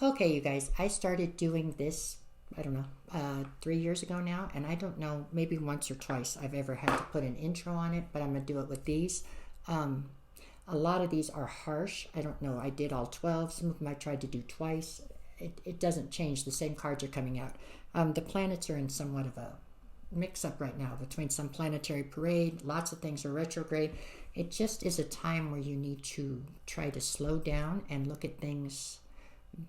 Okay, you guys, I started doing this, I don't know, 3 years ago now, and I don't know, maybe once or twice I've ever had to put an intro on it, but I'm going to do it with these. A lot of these are harsh. I don't know, I did all 12. Some of them I tried to do twice. It doesn't change. The same cards are coming out. The planets are in somewhat of a mix-up right now between some planetary parade. Lots of things are retrograde. It just is a time where you need to try to slow down and look at things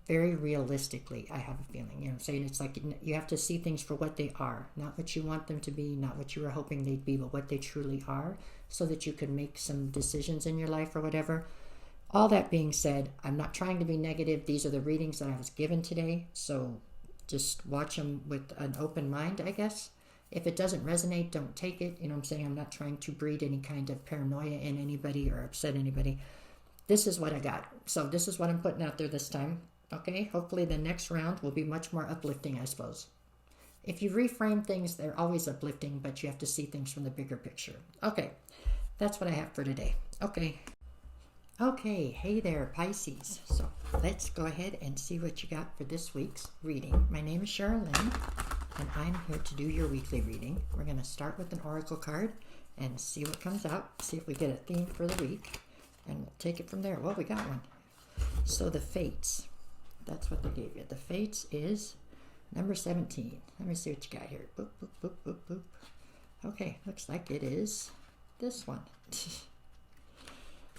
very realistically. I have a feeling, I'm saying, it's like you have to see things for what they are, not what you want them to be, not what you were hoping they'd be, but what they truly are, so that you can make some decisions in your life or whatever. All that being said, I'm not trying to be negative. These are the readings that I was given today, so just watch them with an open mind, I guess. If it doesn't resonate, don't take it. I'm saying, I'm not trying to breed any kind of paranoia in anybody or upset anybody. This is what I got. So this is what I'm putting out there this time. Okay, hopefully the next round will be much more uplifting, I suppose. If you reframe things, they're always uplifting, but you have to see things from the bigger picture. Okay, that's what I have for today. Okay, hey there, Pisces. So let's go ahead and see what you got for this week's reading. My name is Cheryl Lynn, and I'm here to do your weekly reading. We're going to start with an oracle card and see what comes out, see if we get a theme for the week, and we'll take it from there. Well, we got one. So the Fates. That's what they gave you. The Fates is number 17. Let me see what you got here. Boop, boop, boop, boop, boop. Okay, looks like it is this one.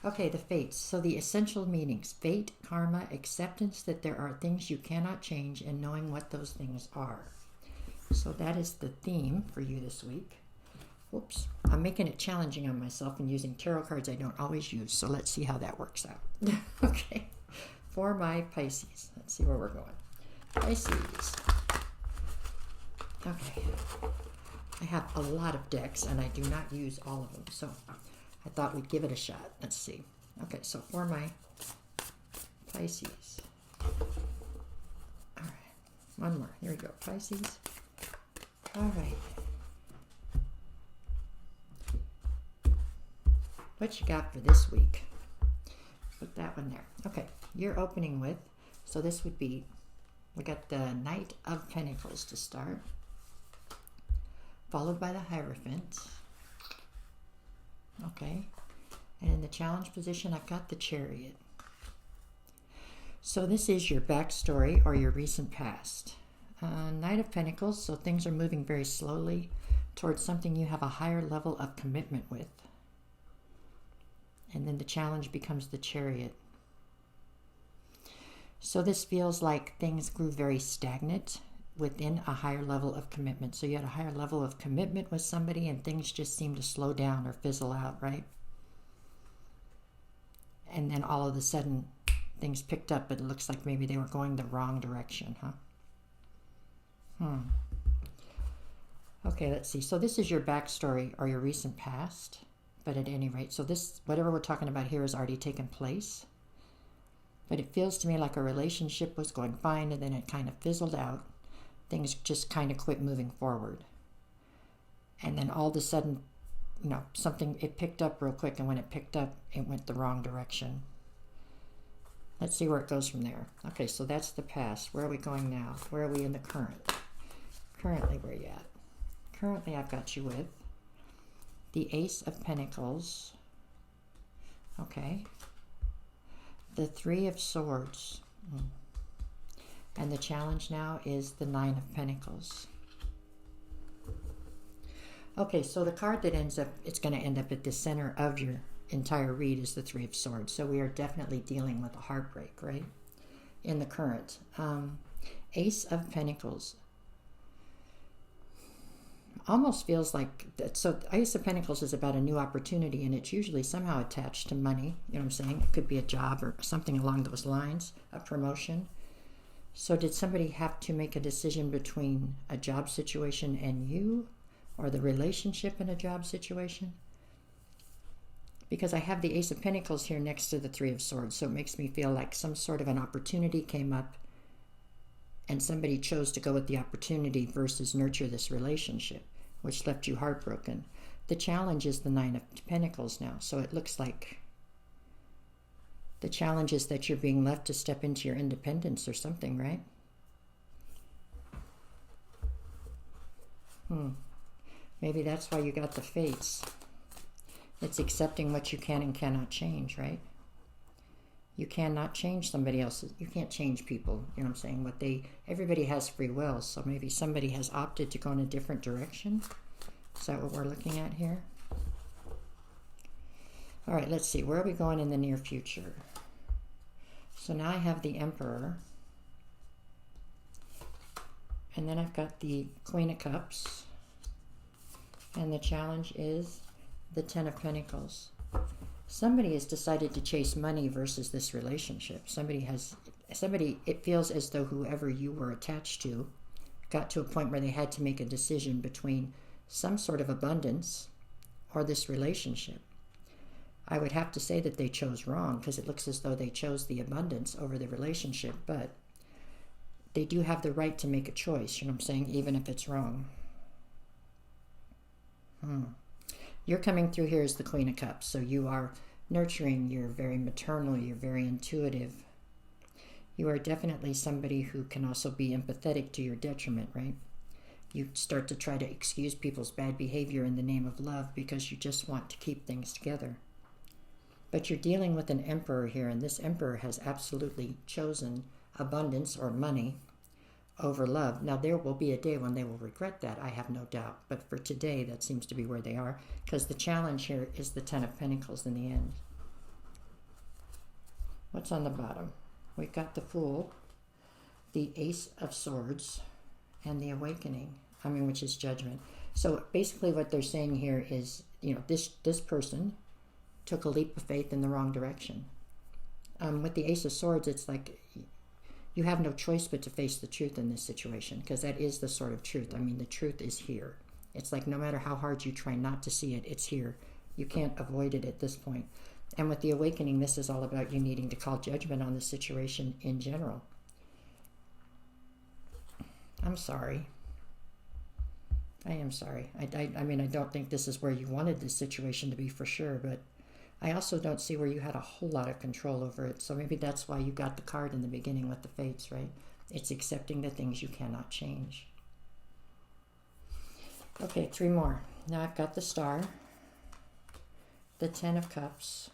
Okay, the Fates. So the essential meanings: fate, karma, acceptance that there are things you cannot change, and knowing what those things are. So that is the theme for you this week. Whoops. I'm making it challenging on myself and using tarot cards I don't always use. So let's see how that works out. Okay. For my Pisces. Let's see where we're going. Pisces. Okay. I have a lot of decks and I do not use all of them. So I thought we'd give it a shot. Let's see. Okay, so for my Pisces. All right. One more. Here we go. Pisces. All right. What you got for this week? Put that one there. Okay, you're opening with, so this would be, we got the Knight of Pentacles to start, followed by the Hierophant. Okay, and in the challenge position, I've got the Chariot. So this is your backstory or your recent past. Knight of Pentacles, so things are moving very slowly towards something you have a higher level of commitment with. And then the challenge becomes the Chariot. So this feels like things grew very stagnant within a higher level of commitment. So you had a higher level of commitment with somebody and things just seemed to slow down or fizzle out, right? And then all of a sudden things picked up, but it looks like maybe they were going the wrong direction, huh? Okay, let's see. So this is your backstory or your recent past. But at any rate, so this, whatever we're talking about here, has already taken place. But it feels to me like a relationship was going fine and then it kind of fizzled out. Things just kind of quit moving forward. And then all of a sudden, something, it picked up real quick, and when it picked up, it went the wrong direction. Let's see where it goes from there. Okay, so that's the past. Where are we going now? Where are we in the current? Currently, where are you at? Currently, I've got you with the Ace of Pentacles. Okay. The Three of Swords. And the challenge now is the Nine of Pentacles. Okay, so the card that ends up, it's going to end up at the center of your entire read is the Three of Swords. So we are definitely dealing with a heartbreak, right? In the current. Ace of Pentacles. Almost feels like that. So Ace of Pentacles is about a new opportunity, and it's usually somehow attached to money. You know what I'm saying? It could be a job or something along those lines, a promotion. So did somebody have to make a decision between a job situation and you, or the relationship in a job situation? Because I have the Ace of Pentacles here next to the Three of Swords, so it makes me feel like some sort of an opportunity came up and somebody chose to go with the opportunity versus nurture this relationship, which left you heartbroken. The challenge is the Nine of Pentacles now. So it looks like The challenge is that you're being left to step into your independence or something, right? Maybe that's why you got the fates. It's accepting what you can and cannot change, right? You cannot change somebody else's. You can't change people, you know what I'm saying? Everybody has free will, so maybe somebody has opted to go in a different direction. Is that what we're looking at here? All right, let's see. Where are we going in the near future? So now I have the Emperor. And then I've got the Queen of Cups. And the challenge is the Ten of Pentacles. Somebody has decided to chase money versus this relationship. It feels as though whoever you were attached to got to a point where they had to make a decision between some sort of abundance or this relationship. I would have to say that they chose wrong, because it looks as though they chose the abundance over the relationship, but they do have the right to make a choice, you know what I'm saying, even if it's wrong. You're coming through here as the Queen of Cups, so you are nurturing, you're very maternal, you're very intuitive. You are definitely somebody who can also be empathetic to your detriment, right? You start to try to excuse people's bad behavior in the name of love because you just want to keep things together. But you're dealing with an Emperor here, and this Emperor has absolutely chosen abundance or money over love. Now, there will be a day when they will regret that, I have no doubt. But for today, that seems to be where they are, because the challenge here is the Ten of Pentacles in the end. What's on the bottom? We've got the Fool, the Ace of Swords, and the Awakening, which is Judgment. So basically what they're saying here is, this person took a leap of faith in the wrong direction. With the Ace of Swords, it's like you have no choice but to face the truth in this situation, because that is the sort of truth. The truth is here. It's like no matter how hard you try not to see it, it's here. You can't avoid it at this point. And with the Awakening, this is all about you needing to call judgment on the situation in general. I'm sorry. I am sorry. I don't think this is where you wanted this situation to be for sure, but I also don't see where you had a whole lot of control over it. So maybe that's why you got the card in the beginning with the Fates, right? It's accepting the things you cannot change. Okay, 3 more. Now I've got the Star, the Ten of Cups,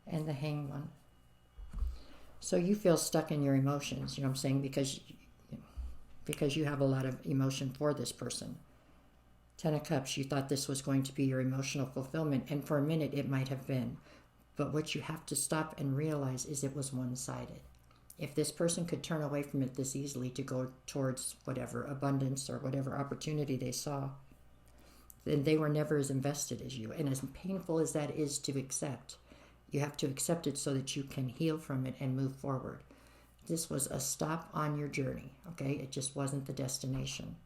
and the Hanged One. So you feel stuck in your emotions, you know what I'm saying? Because you have a lot of emotion for this person. Ten of Cups, you thought this was going to be your emotional fulfillment, and for a minute it might have been. But what you have to stop and realize is it was one-sided. If this person could turn away from it this easily to go towards whatever abundance or whatever opportunity they saw, then they were never as invested as you. And as painful as that is to accept, you have to accept it so that you can heal from it and move forward. This was a stop on your journey, okay? It just wasn't the destination,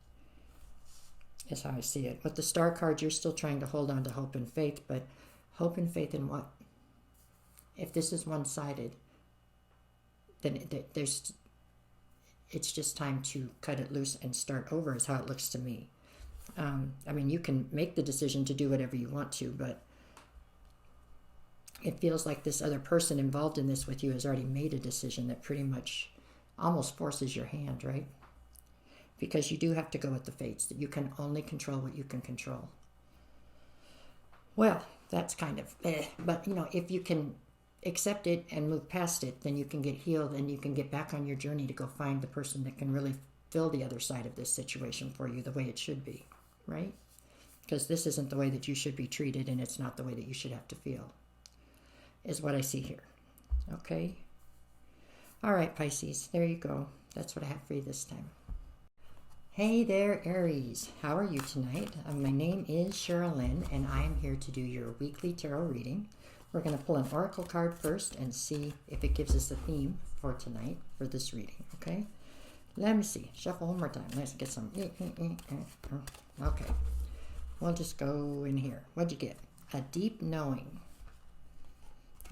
is how I see it. With the Star card, you're still trying to hold on to hope and faith, but hope and faith in what? If this is one-sided, then it's just time to cut it loose and start over, is how it looks to me. You can make the decision to do whatever you want to, but it feels like this other person involved in this with you has already made a decision that pretty much almost forces your hand, right? Because you do have to go with the Fates, that you can only control what you can control. Well, that's kind of but if you can accept it and move past it, then you can get healed and you can get back on your journey to go find the person that can really fill the other side of this situation for you the way it should be, right? Because this isn't the way that you should be treated, and it's not the way that you should have to feel, is what I see here. Okay? All right, Pisces, there you go. That's what I have for you this time. Hey there, Aries. How are you tonight? My name is Cheryl Lynn, and I am here to do your weekly tarot reading. We're going to pull an oracle card first and see if it gives us a theme for tonight for this reading, okay? Let me see. Shuffle one more time. Let's get some. Okay. We'll just go in here. What'd you get? A deep knowing.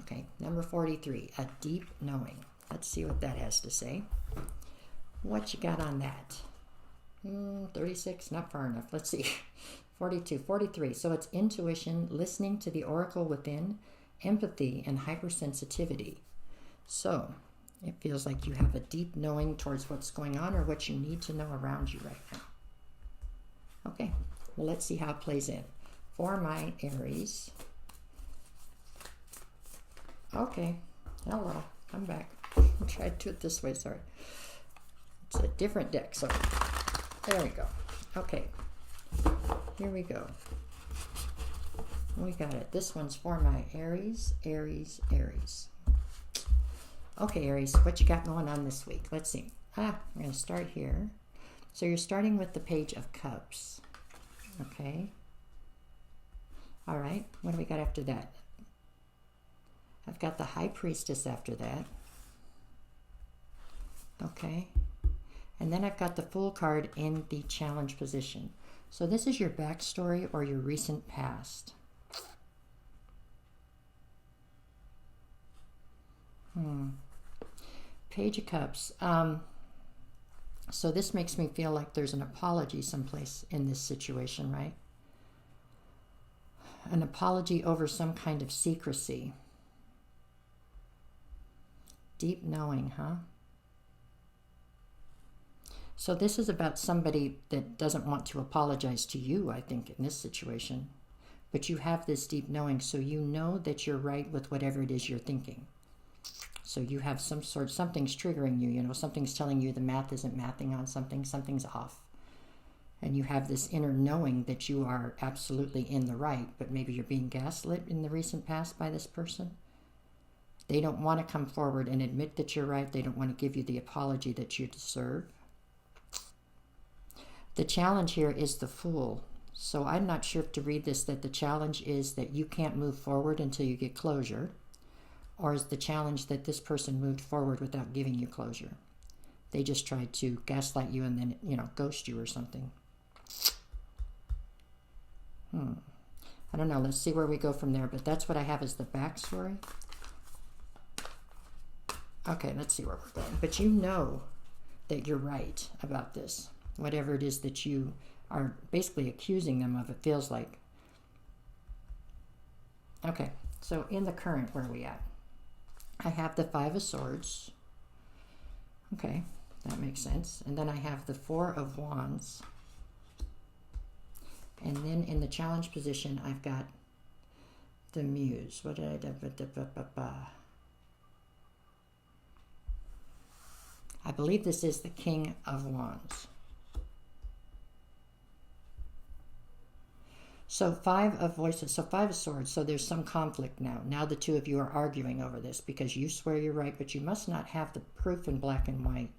Okay, number 43. A deep knowing. Let's see what that has to say. What you got on that? 36, not far enough. Let's see. 42, 43. So it's intuition, listening to the oracle within, empathy, and hypersensitivity. So it feels like you have a deep knowing towards what's going on or what you need to know around you right now. Okay, well, let's see how it plays in. For my Aries. Okay, hello, I'm back. I'll try to do it this way, sorry. It's a different deck, so there we go. Okay, here we go. We got it. This one's for my Aries, Aries, Aries. Okay, Aries, what you got going on this week? Let's see. I'm going to start here. So you're starting with the Page of Cups. Okay. All right. What do we got after that? I've got the High Priestess after that. Okay. And then I've got the Fool card in the challenge position. So this is your backstory or your recent past. Page of Cups. So this makes me feel like there's an apology someplace in this situation, right? An apology over some kind of secrecy. Deep knowing, huh? So this is about somebody that doesn't want to apologize to you, I think, in this situation. But you have this deep knowing, so you know that you're right with whatever it is you're thinking. So you have something's triggering you, you know, something's telling you the math isn't mathing on something, something's off. And you have this inner knowing that you are absolutely in the right, but maybe you're being gaslit in the recent past by this person. They don't want to come forward and admit that you're right. They don't want to give you the apology that you deserve. The challenge here is the Fool. So I'm not sure if to read this that the challenge is that you can't move forward until you get closure. Or is the challenge that this person moved forward without giving you closure? They just tried to gaslight you and then, you know, ghost you or something. I don't know. Let's see where we go from there. But that's what I have as the backstory. Okay, let's see where we're going. But you know that you're right about this. Whatever it is that you are basically accusing them of, it feels like. Okay, so in the current, where are we at? I have the Five of Swords. Okay, that makes sense. And then I have the Four of Wands. And then in the challenge position, I've got the Muse. What did I do? I believe this is the King of Wands. So Five of Voices, so Five of Swords, so there's some conflict now. Now the two of you are arguing over this because you swear you're right, but you must not have the proof in black and white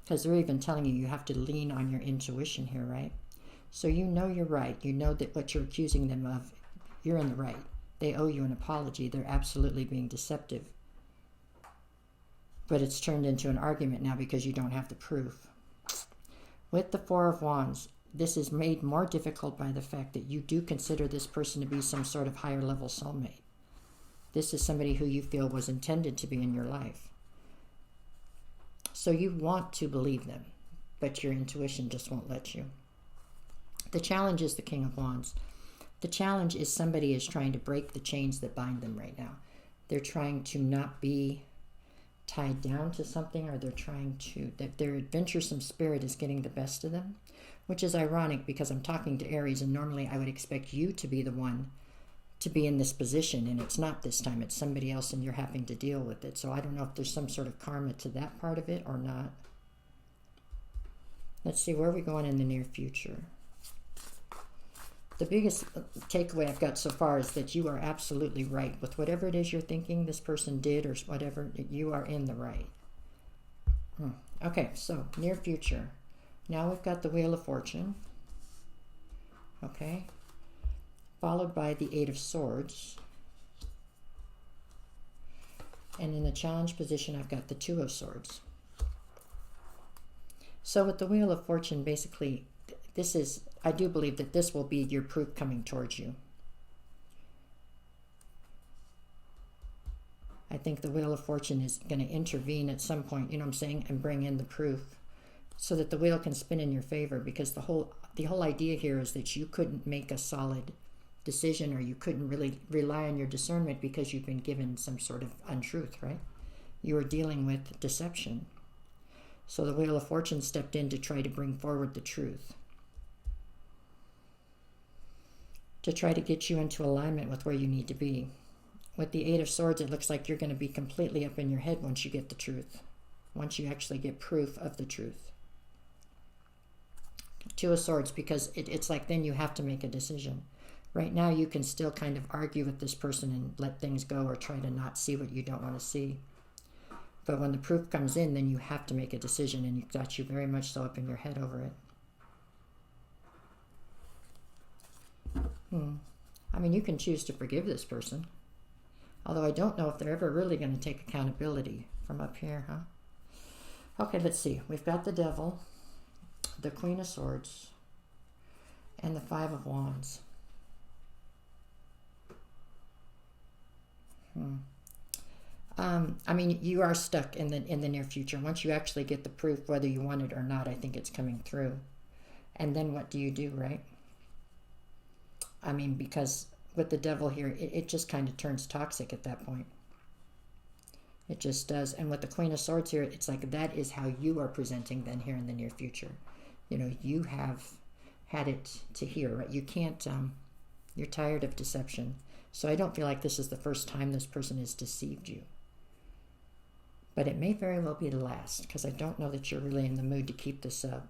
because they're even telling you have to lean on your intuition here, right? So you know you're right. You know that what you're accusing them of, you're in the right. They owe you an apology. They're absolutely being deceptive. But it's turned into an argument now because you don't have the proof. With the Four of Wands, this is made more difficult by the fact that you do consider this person to be some sort of higher level soulmate. This is somebody who you feel was intended to be in your life. So you want to believe them, but your intuition just won't let you. The challenge is the King of Wands. The challenge is somebody is trying to break the chains that bind them right now. They're trying to not be tied down to something, or they're trying to, that their adventuresome spirit is getting the best of them. Which is ironic because I'm talking to Aries and normally I would expect you to be the one to be in this position, and it's not this time. It's somebody else and you're having to deal with it. So I don't know if there's some sort of karma to that part of it or not. Let's see, where are we going in the near future? The biggest takeaway I've got so far is that you are absolutely right. With whatever it is you're thinking this person did or whatever, you are in the right. Okay, so near future. Now we've got the Wheel of Fortune, okay, followed by the Eight of Swords. And in the challenge position, I've got the Two of Swords. So with the Wheel of Fortune, basically, this is, I do believe that this will be your proof coming towards you. I think the Wheel of Fortune is going to intervene at some point, you know what I'm saying, and bring in the proof, so that the wheel can spin in your favor, because the whole idea here is that you couldn't make a solid decision, or you couldn't really rely on your discernment because you've been given some sort of untruth, right? you were dealing with deception. So the Wheel of Fortune stepped in to try to bring forward the truth, to try to get you into alignment with where you need to be. With the Eight of Swords, it looks like you're going to be completely up in your head once you get the truth, once you actually get proof of the truth. Two of Swords, because it's like then you have to make a decision. Right now you can still kind of argue with this person and let things go, or try to not see what you don't want to see. But when the proof comes in, then you have to make a decision, and you've got you very much so up in your head over it. I mean, you can choose to forgive this person. Although I don't know if they're ever really going to take accountability from up here, huh? Okay, let's see. We've got the Devil, the Queen of Swords, and the Five of Wands. I mean, you are stuck in the near future. Once you actually get the proof, whether you want it or not, I think it's coming through. And then what do you do, right? I mean, because with the Devil here, it just kind of turns toxic at that point. It just does. And with the Queen of Swords here, it's like that is how you are presenting then here in the near future. You know, you have had it to here, right? You can't, you're tired of deception. So I don't feel like this is the first time this person has deceived you. But it may very well be the last, because I don't know that you're really in the mood to keep this up.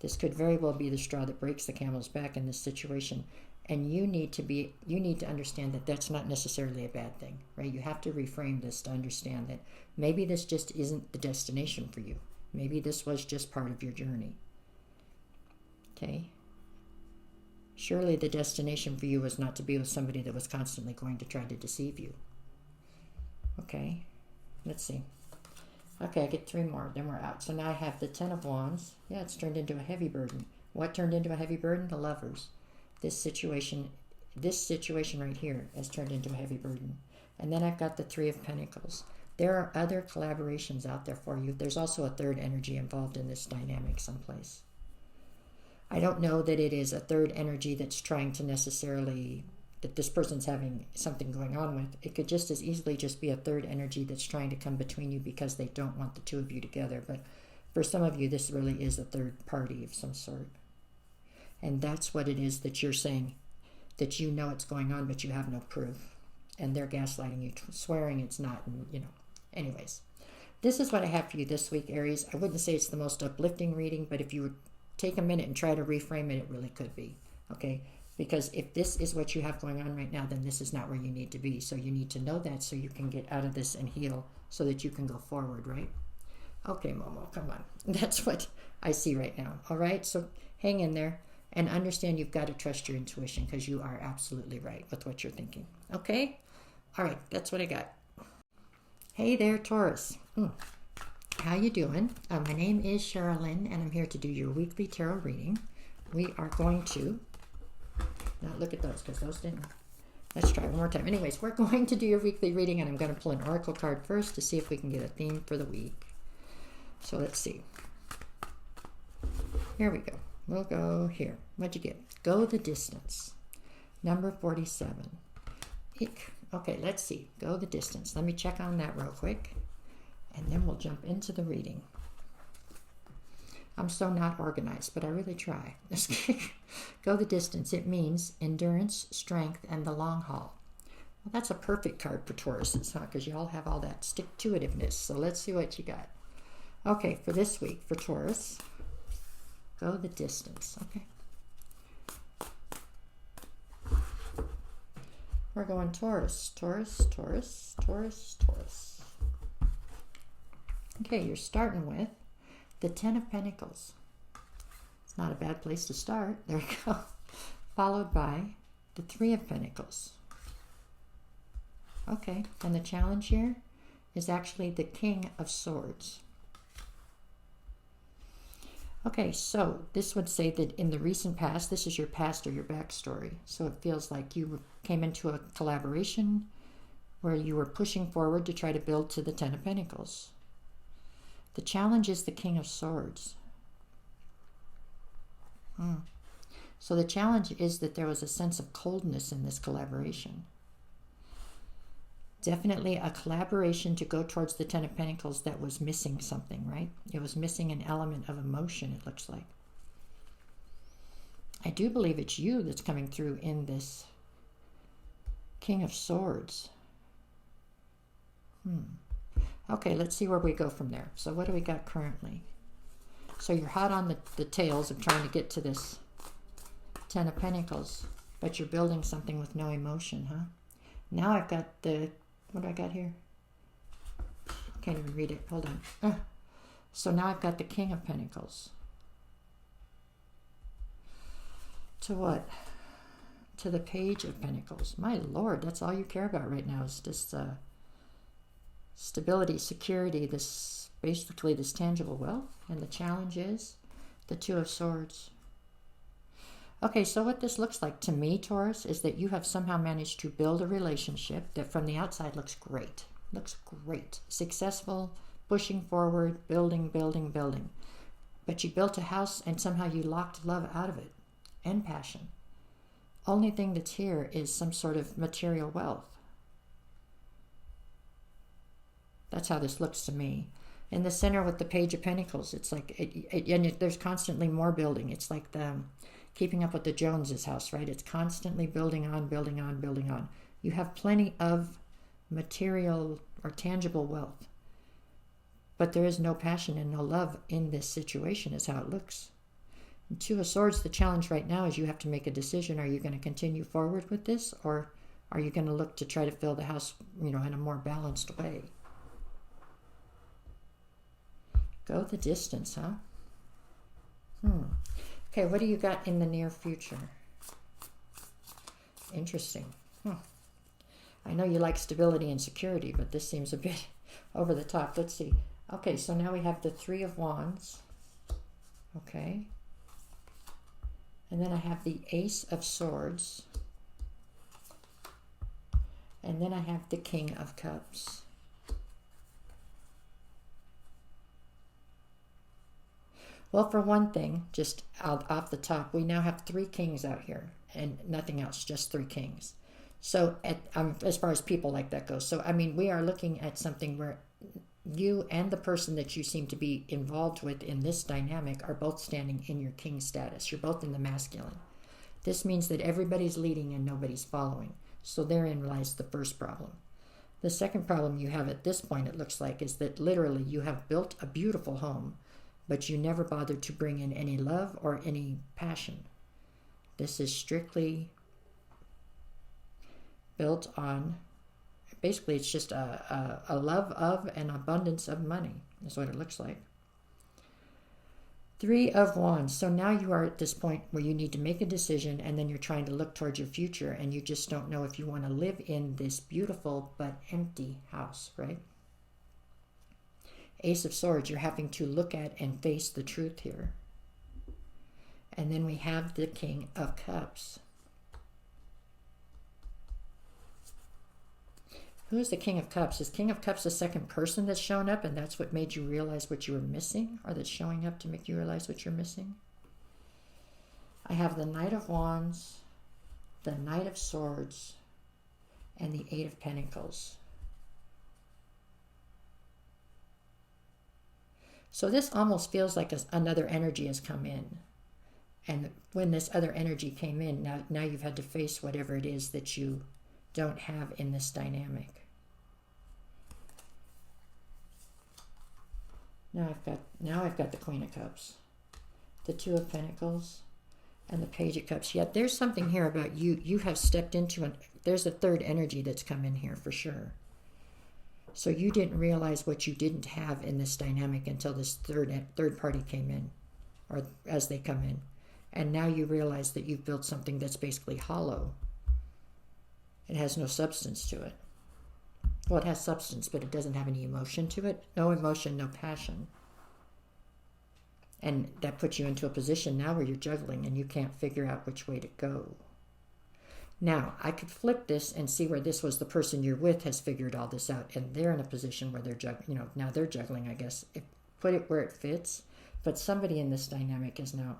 This could very well be the straw that breaks the camel's back in this situation. And you need to understand that that's not necessarily a bad thing, right? You have to reframe this to understand that maybe this just isn't the destination for you. Maybe this was just part of your journey. Okay? Surely the destination for you was not to be with somebody that was constantly going to try to deceive you. Okay? Let's see. Okay, I get 3 more, then we're out. So now I have the Ten of Wands. Yeah, it's turned into a heavy burden. What turned into a heavy burden? The Lovers. This situation right here has turned into a heavy burden. And then I've got the Three of Pentacles. There are other collaborations out there for you. There's also a third energy involved in this dynamic someplace. I don't know that it is a third energy that's trying to necessarily, that this person's having something going on with. It could just as easily just be a third energy that's trying to come between you because they don't want the two of you together. But for some of you, this really is a third party of some sort. And that's what it is that you're saying, that you know it's going on, but you have no proof. And they're gaslighting you, swearing it's not, and, you know. Anyways, this is what I have for you this week, Aries. I wouldn't say it's the most uplifting reading, but if you would take a minute and try to reframe it, it really could be, okay? Because if this is what you have going on right now, then this is not where you need to be. So you need to know that so you can get out of this and heal so that you can go forward, right? Okay, Momo, come on. That's what I see right now, all right? So hang in there. And understand you've got to trust your intuition, because you are absolutely right with what you're thinking. Okay? All right, that's what I got. Hey there, Taurus. How you doing? My name is Sherilyn, and I'm here to do your weekly tarot reading. We are going to... Now, look at those, because those didn't... Let's try one more time. Anyways, we're going to do your weekly reading, and I'm going to pull an oracle card first to see if we can get a theme for the week. So let's see. Here we go. We'll go here. What'd you get? Go the distance. Number 47. Eek. Okay, let's see. Go the distance. Let me check on that real quick. And then we'll jump into the reading. I'm so not organized, but I really try. Go the distance. It means endurance, strength, and the long haul. Well, that's a perfect card for Tauruses, huh? Because you all have all that stick-to-itiveness. So let's see what you got. Okay, for this week, for Taurus... Go the distance, okay. We're going Taurus, Taurus, Taurus, Taurus, Taurus. Okay, you're starting with the Ten of Pentacles. It's not a bad place to start. There you go. Followed by the Three of Pentacles. Okay, and the challenge here is actually the King of Swords. Okay, so this would say that in the recent past, this is your past or your backstory. So it feels like you came into a collaboration where you were pushing forward to try to build to the Ten of Pentacles. The challenge is the King of Swords. So the challenge is that there was a sense of coldness in this collaboration. Definitely a collaboration to go towards the Ten of Pentacles that was missing something, right? It was missing an element of emotion, it looks like. I do believe it's you that's coming through in this King of Swords. Okay, let's see where we go from there. So what do we got currently? So you're hot on the tails of trying to get to this Ten of Pentacles, but you're building something with no emotion, huh? Now I've got the, what do I got here? Can't even read it. Hold on. So now I've got the King of Pentacles. To what? To the Page of Pentacles. My Lord, that's all you care about right now is just stability, security, this basically this tangible wealth. And the challenge is the Two of Swords. Okay, so what this looks like to me, Taurus, is that you have somehow managed to build a relationship that from the outside looks great. Looks great. Successful, pushing forward, building, building, building. But you built a house and somehow you locked love out of it. And passion. Only thing that's here is some sort of material wealth. That's how this looks to me. In the center with the Page of Pentacles, it's like, there's constantly more building. It's like the Keeping Up with the Joneses house, right? It's constantly building on, building on, building on. You have plenty of material or tangible wealth. But there is no passion and no love in this situation is how it looks. And Two of Swords, the challenge right now is you have to make a decision. Are you going to continue forward with this? Or are you going to look to try to fill the house, in a more balanced way? Go the distance, huh? Okay, what do you got in the near future? Interesting. I know you like stability and security, but this seems a bit over the top. Let's see. Okay, so now we have the Three of Wands. Okay. And then I have the Ace of Swords. And then I have the King of Cups. Well, for one thing, just off the top, we now have 3 kings out here and nothing else, just 3 kings. So as far as people like that goes. So, I mean, we are looking at something where you and the person that you seem to be involved with in this dynamic are both standing in your king status. You're both in the masculine. This means that everybody's leading and nobody's following. So therein lies the first problem. The second problem you have at this point, it looks like, is that literally you have built a beautiful home, but you never bothered to bring in any love or any passion. This is strictly built on, basically it's just a love of and abundance of money is what it looks like. 3 of Wands. So now you are at this point where you need to make a decision and then you're trying to look towards your future and you just don't know if you want to live in this beautiful but empty house, right? Ace of Swords, you're having to look at and face the truth here. And then we have the King of Cups. Who's the King of Cups? Is King of Cups the second person that's shown up and that's what made you realize what you were missing? Or that's showing up to make you realize what you're missing? I have the Knight of Wands, the Knight of Swords, and the 8 of Pentacles. So this almost feels like another energy has come in. And when this other energy came in, now you've had to face whatever it is that you don't have in this dynamic. Now I've got the Queen of Cups, the 2 of Pentacles, and the Page of Cups. Yet there's something here about you have stepped into there's a third energy that's come in here for sure. So you didn't realize what you didn't have in this dynamic until this third party came in, or as they come in. And now you realize that you've built something that's basically hollow. It has no substance to it. Well, it has substance, but it doesn't have any emotion to it. No emotion, no passion. And that puts you into a position now where you're juggling and you can't figure out which way to go. Now, I could flip this and see where this was the person you're with has figured all this out, and they're in a position where they're juggling, now they're juggling, I guess. Put it where it fits, but somebody in this dynamic is now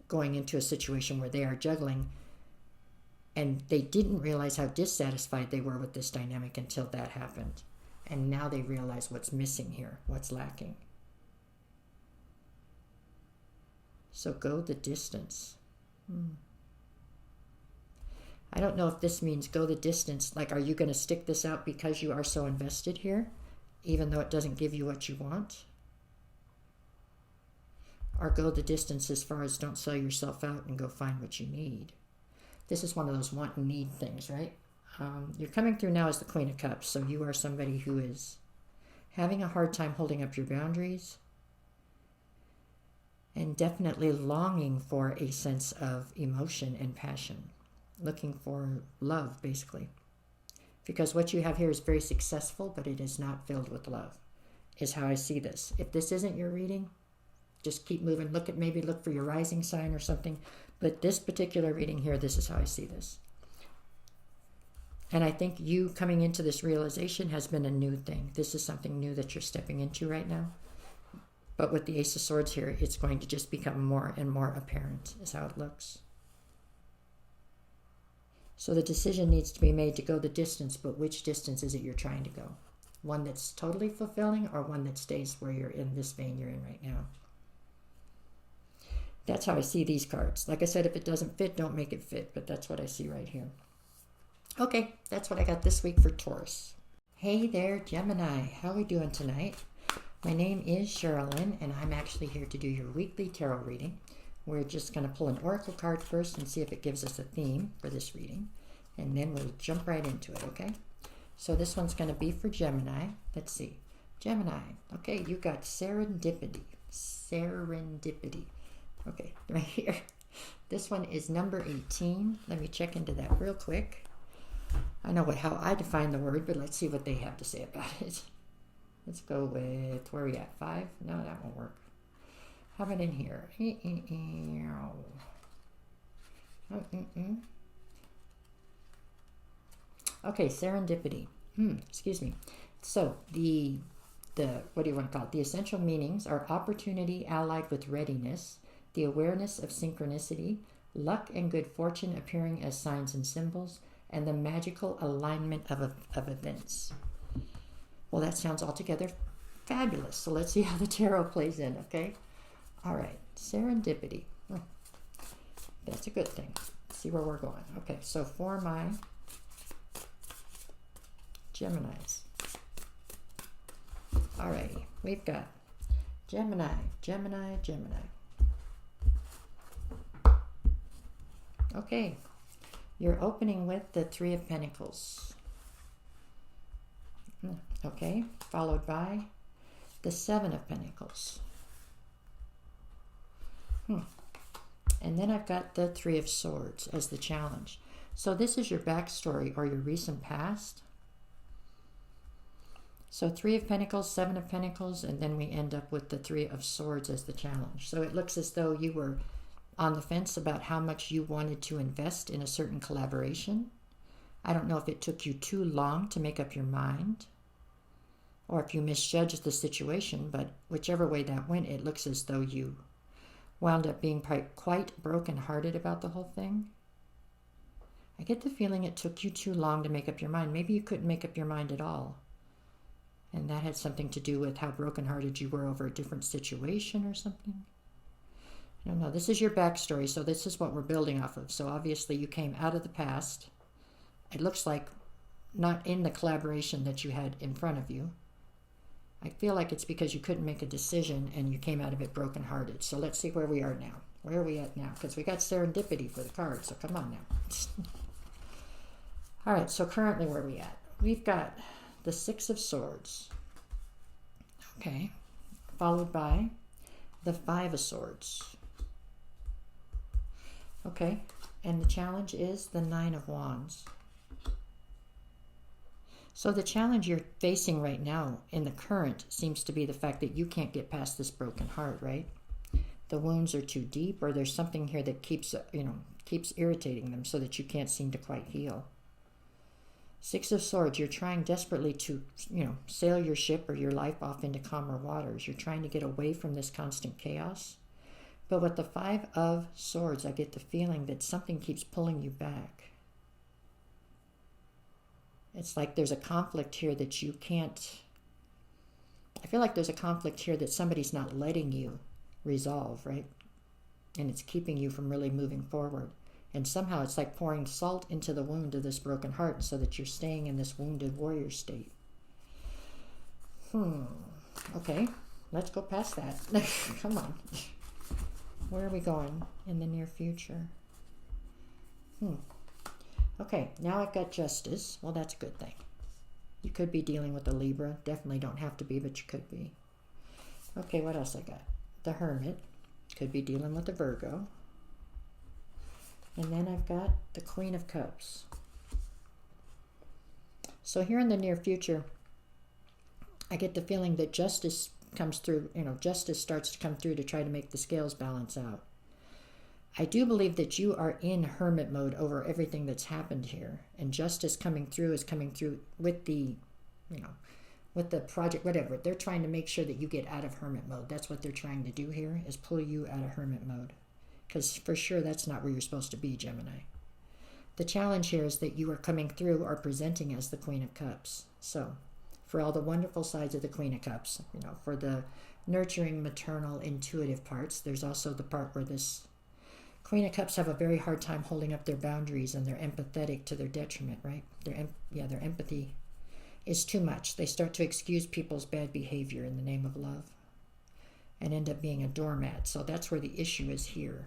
going into a situation where they are juggling And they didn't realize how dissatisfied they were with this dynamic until that happened. And now they realize what's missing here, what's lacking. So go the distance. I don't know if this means go the distance. Like, are you going to stick this out because you are so invested here, even though it doesn't give you what you want? Or go the distance as far as don't sell yourself out and go find what you need. This is one of those want and need things, right? You're coming through now as the Queen of Cups, so you are somebody who is having a hard time holding up your boundaries and definitely longing for a sense of emotion and passion, looking for love, basically. Because what you have here is very successful, but it is not filled with love, is how I see this. If this isn't your reading, just keep moving. Maybe look for your rising sign or something. But this particular reading here, this is how I see this. And I think you coming into this realization has been a new thing. This is something new that you're stepping into right now. But with the Ace of Swords here, it's going to just become more and more apparent, is how it looks. So the decision needs to be made to go the distance, but which distance is it you're trying to go? One that's totally fulfilling, or one that stays where you're in this vein you're in right now? That's how I see these cards. Like I said, if it doesn't fit, don't make it fit, but that's what I see right here. Okay, that's what I got this week for Taurus. Hey there, Gemini. How are we doing tonight? My name is Sherilyn, and I'm actually here to do your weekly tarot reading. We're just going to pull an oracle card first and see if it gives us a theme for this reading, and then we'll jump right into it, okay? So this one's going to be for Gemini. Let's see. Gemini. Okay, you got serendipity. Serendipity. Okay, right here. This one is number 18. Let me check into that real quick. I know how I define the word, but let's see what they have to say about it. Let's go with, where are we at, 5? No, that won't work. How about in here? Okay, serendipity. Excuse me. So the what do you want to call it? The essential meanings are opportunity allied with readiness, the awareness of synchronicity, luck and good fortune appearing as signs and symbols, and the magical alignment of events. Well, that sounds altogether fabulous. So let's see how the tarot plays in, okay? All right, serendipity. That's a good thing. Let's see where we're going. Okay, so for my Geminis. All righty, we've got Gemini, Gemini, Gemini. Okay, you're opening with the 3 of Pentacles. Okay, followed by the 7 of Pentacles. And then I've got the 3 of Swords as the challenge. So this is your backstory or your recent past. So 3 of Pentacles, 7 of Pentacles, and then we end up with the 3 of Swords as the challenge. So it looks as though you were on the fence about how much you wanted to invest in a certain collaboration. I don't know if it took you too long to make up your mind, or if you misjudged the situation, but whichever way that went, it looks as though you wound up being quite brokenhearted about the whole thing. I get the feeling it took you too long to make up your mind. Maybe you couldn't make up your mind at all. And that had something to do with how brokenhearted you were over a different situation or something. I don't know. This is your backstory, so this is what we're building off of. So obviously you came out of the past. It looks like not in the collaboration that you had in front of you. I feel like it's because you couldn't make a decision and you came out of it brokenhearted. So let's see where we are now. Where are we at now? Because we got serendipity for the card, so come on now. All right, so currently where are we at? We've got the 6 of Swords. Okay, followed by the 5 of Swords. Okay, and the challenge is the 9 of Wands. So the challenge you're facing right now in the current seems to be the fact that you can't get past this broken heart, right? The wounds are too deep, or there's something here that keeps irritating them so that you can't seem to quite heal. 6 of Swords, you're trying desperately to, sail your ship or your life off into calmer waters. You're trying to get away from this constant chaos. But with the 5 of Swords, I get the feeling that something keeps pulling you back. It's like there's a conflict here that you can't, I feel like there's a conflict here that somebody's not letting you resolve, right? And it's keeping you from really moving forward. And somehow it's like pouring salt into the wound of this broken heart so that you're staying in this wounded warrior state. Okay, let's go past that. Come on. Where are we going in the near future? Okay, now I've got justice. Well, that's a good thing. You could be dealing with a Libra. Definitely don't have to be, but you could be. Okay, what else I got? The Hermit. Could be dealing with a Virgo. And then I've got the Queen of Cups. So here in the near future, I get the feeling that justice comes through, justice starts to come through to try to make the scales balance out. I do believe that you are in hermit mode over everything that's happened here. And justice coming through is coming through with the, with the project, whatever. They're trying to make sure that you get out of hermit mode. That's what they're trying to do here, is pull you out of hermit mode. Because for sure that's not where you're supposed to be, Gemini. The challenge here is that you are coming through or presenting as the Queen of Cups. So for all the wonderful sides of the Queen of Cups, for the nurturing, maternal, intuitive parts, there's also the part where this Queen of Cups have a very hard time holding up their boundaries, and they're empathetic to their detriment, right? Their empathy is too much. They start to excuse people's bad behavior in the name of love and end up being a doormat. So that's where the issue is here.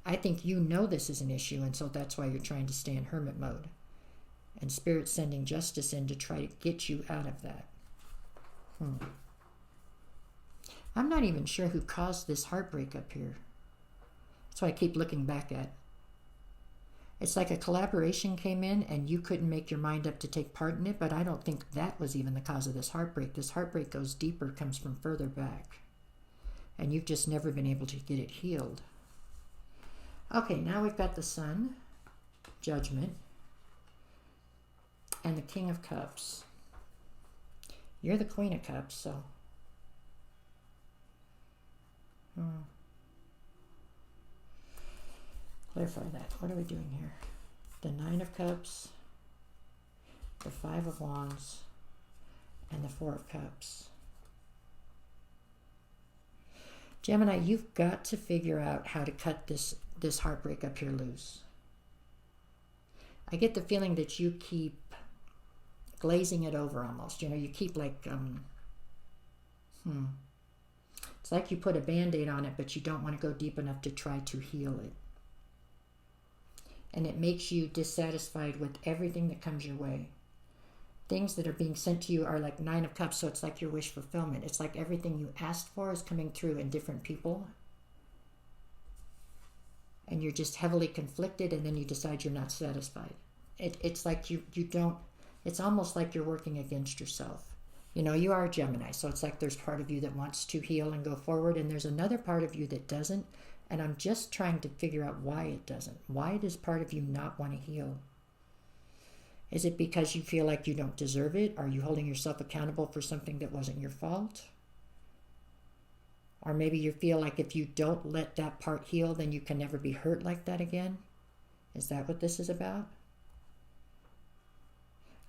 I think this is an issue, and so that's why you're trying to stay in hermit mode. And Spirit's sending justice in to try to get you out of that. I'm not even sure who caused this heartbreak up here. That's why I keep looking back at. It's like a collaboration came in and you couldn't make your mind up to take part in it, but I don't think that was even the cause of this heartbreak. This heartbreak goes deeper, comes from further back. And you've just never been able to get it healed. Okay, now we've got the Sun, Judgment, and the King of Cups. You're the Queen of Cups, so... Clarify that. What are we doing here? The Nine of Cups, the Five of Wands, and the Four of Cups. Gemini, you've got to figure out how to cut this heartbreak up here loose. I get the feeling that you keep glazing it over almost. You keep like, it's like you put a Band-Aid on it, but you don't want to go deep enough to try to heal it. And it makes you dissatisfied with everything that comes your way. Things that are being sent to you are like Nine of Cups, so it's like your wish fulfillment. It's like everything you asked for is coming through in different people. And you're just heavily conflicted, and then you decide you're not satisfied. It's like you don't, it's almost like you're working against yourself. You are a Gemini, so it's like there's part of you that wants to heal and go forward, and there's another part of you that doesn't. And I'm just trying to figure out why it doesn't. Why does part of you not want to heal? Is it because you feel like you don't deserve it? Are you holding yourself accountable for something that wasn't your fault? Or maybe you feel like if you don't let that part heal, then you can never be hurt like that again? Is that what this is about?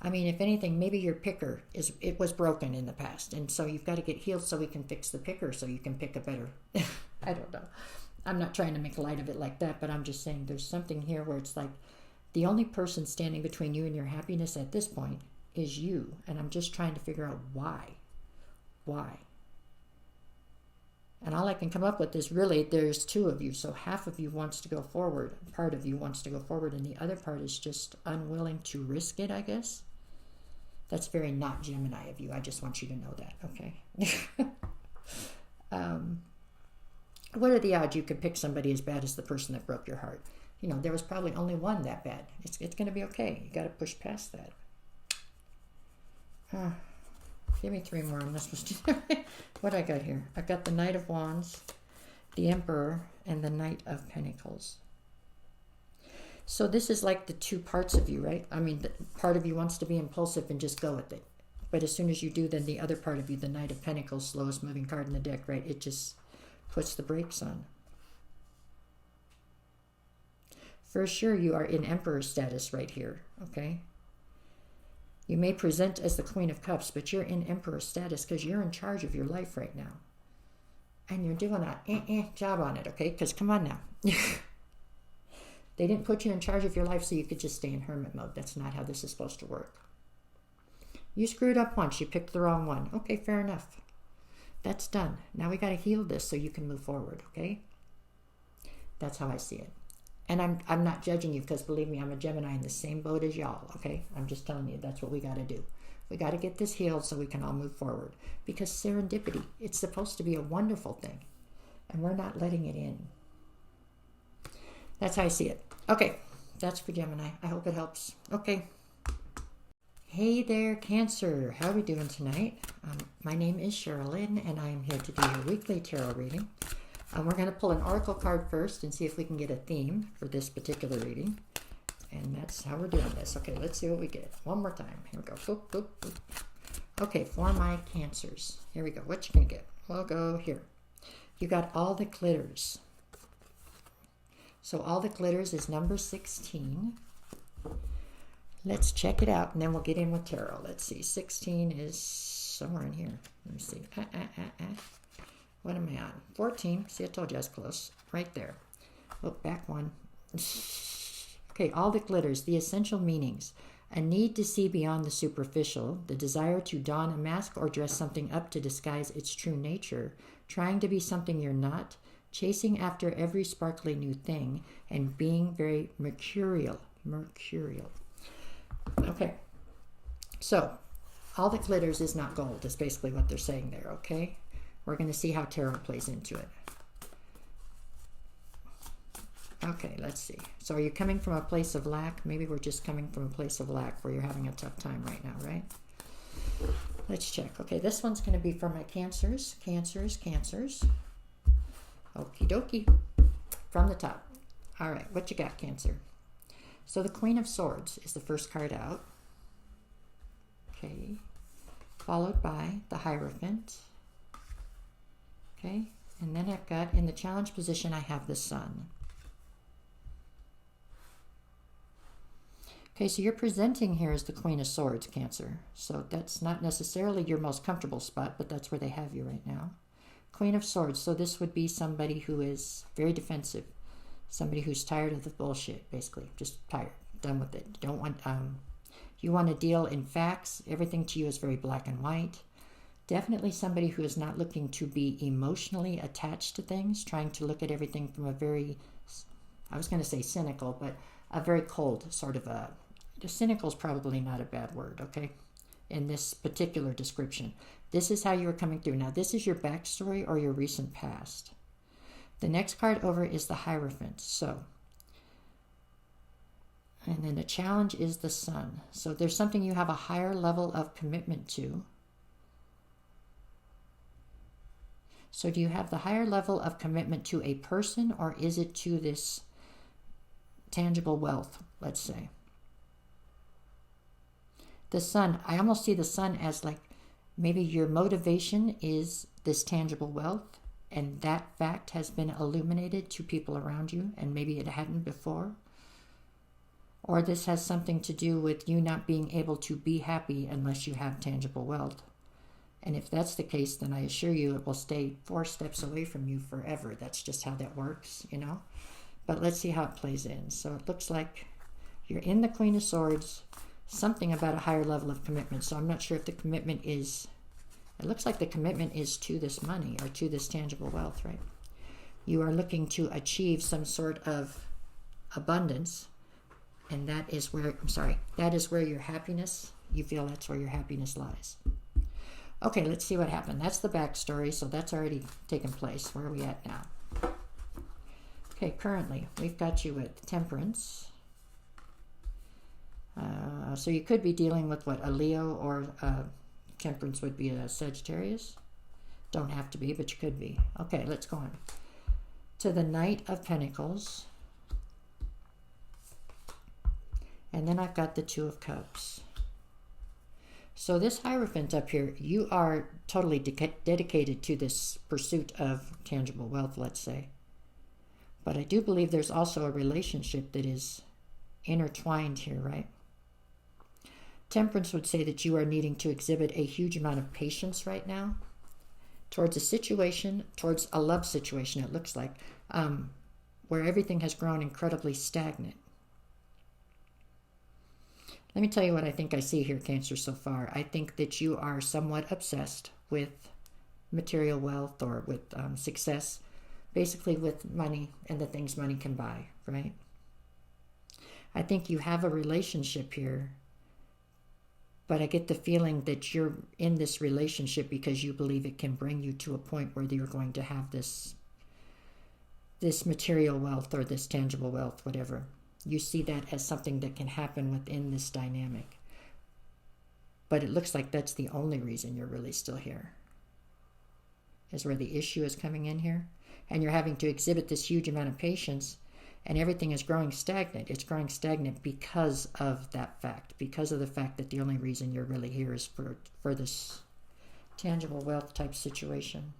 I mean, if anything, maybe your picker it was broken in the past, and so you've got to get healed so we can fix the picker so you can pick a better... I don't know. I'm not trying to make light of it like that, but I'm just saying there's something here where it's like the only person standing between you and your happiness at this point is you. And I'm just trying to figure out why. Why? And all I can come up with is really there's two of you. So half of you wants to go forward. Part of you wants to go forward, and the other part is just unwilling to risk it, I guess. That's very not Gemini of you. I just want you to know that, okay? What are the odds you could pick somebody as bad as the person that broke your heart? There was probably only one that bad. It's going to be okay. You got to push past that. Give me three more on this one. What I got here? I've got the Knight of Wands, the Emperor, and the Knight of Pentacles. So this is like the two parts of you, right? I mean, part of you wants to be impulsive and just go with it. But as soon as you do, then the other part of you, the Knight of Pentacles, slowest moving card in the deck, right? It just puts the brakes on. For sure, you are in Emperor status right here, okay? You may present as the Queen of Cups, but you're in Emperor status because you're in charge of your life right now. And you're doing a job on it, okay? Because come on now. They didn't put you in charge of your life so you could just stay in hermit mode. That's not how this is supposed to work. You screwed up once. You picked the wrong one. Okay, fair enough. That's done. Now we got to heal this so you can move forward, okay? That's how I see it. And I'm not judging you because, believe me, I'm a Gemini in the same boat as y'all, okay? I'm just telling you that's what we got to do. We got to get this healed so we can all move forward. Because serendipity, it's supposed to be a wonderful thing. And we're not letting it in. That's how I see it. Okay, that's for Gemini. I hope it helps. Okay. Hey there, Cancer. How are we doing tonight? My name is Sherilyn, and I am here to do your weekly tarot reading. We're going to pull an oracle card first and see if we can get a theme for this particular reading. And that's how we're doing this. Okay, let's see what we get. One more time. Here we go. Boop, boop, boop. Okay, for my Cancers. Here we go. What you going to get? We'll go here. You got all the glitters. So all the glitters is number 16. Let's check it out, and then we'll get in with tarot. Let's see. 16 is somewhere in here. Let me see. What am I on? 14. See, I told you I was close. Right there. Oh, back one. Okay, all the glitters, the essential meanings. A need to see beyond the superficial, the desire to don a mask or dress something up to disguise its true nature, trying to be something you're not, chasing after every sparkly new thing, and being very mercurial. Okay, so all the glitters is not gold is basically what they're saying there, okay? We're going to see how tarot plays into it. Okay, let's see. So are you coming from a place of lack? Maybe we're just coming from a place of lack where you're having a tough time right now, right? Let's check. Okay, this one's going to be for my Cancers. Cancers. Okie dokie. From the top. All right, what you got, Cancer? So the Queen of Swords is the first card out. Okay. Followed by the Hierophant. Okay. And then I've got, in the challenge position, I have the Sun. Okay, so you're presenting here as the Queen of Swords, Cancer. So that's not necessarily your most comfortable spot, but that's where they have you right now. Queen of Swords. So this would be somebody who is very defensive. Somebody who's tired of the bullshit, basically. Just tired. Done with it. You don't want, you want to deal in facts. Everything to you is very black and white. Definitely somebody who is not looking to be emotionally attached to things, trying to look at everything from a very, I was going to say cynical, but a very cold sort of a, cynical is probably not a bad word, okay? In this particular description. This is how you are coming through. Now, this is your backstory or your recent past. The next card over is the Hierophant. So, and then the challenge is the Sun. So there's something you have a higher level of commitment to. So do you have the higher level of commitment to a person, or is it to this tangible wealth, let's say? The Sun, I almost see the Sun as like maybe your motivation is this tangible wealth, and that fact has been illuminated to people around you, and maybe it hadn't before. Or this has something to do with you not being able to be happy unless you have tangible wealth. And if that's the case, then I assure you it will stay 4 steps away from you forever. That's just how that works, you know. But let's see how it plays in. So it looks like you're in the Queen of Swords, something about a higher level of commitment. So I'm not sure if the commitment is, it looks like the commitment is to this money or to this tangible wealth, right? You are looking to achieve some sort of abundance, and that is where, that is where your happiness, you feel that's where your happiness lies. Okay, let's see what happened. That's the backstory, so that's already taken place. Where are we at now? Okay, currently, we've got you with Temperance. So you could be dealing with, what, a Leo, or Temperance would be a Sagittarius. Don't have to be, but you could be. Okay, let's go on. To the Knight of Pentacles. And then I've got the Two of Cups. So this Hierophant up here, you are totally dedicated to this pursuit of tangible wealth, let's say. But I do believe there's also a relationship that is intertwined here, right? Temperance would say that you are needing to exhibit a huge amount of patience right now towards a situation, towards a love situation, it looks like, where everything has grown incredibly stagnant. Let me tell you what I think I see here, Cancer, so far. I think that you are somewhat obsessed with material wealth or with success, basically with money and the things money can buy, right? I think you have a relationship here, but I get the feeling that you're in this relationship because you believe it can bring you to a point where you're going to have this material wealth or this tangible wealth, whatever. You see that as something that can happen within this dynamic. But it looks like that's the only reason you're really still here, is where the issue is coming in here. And you're having to exhibit this huge amount of patience, and everything is growing stagnant. It's growing stagnant because of that fact, because of the fact that the only reason you're really here is for this tangible wealth type situation.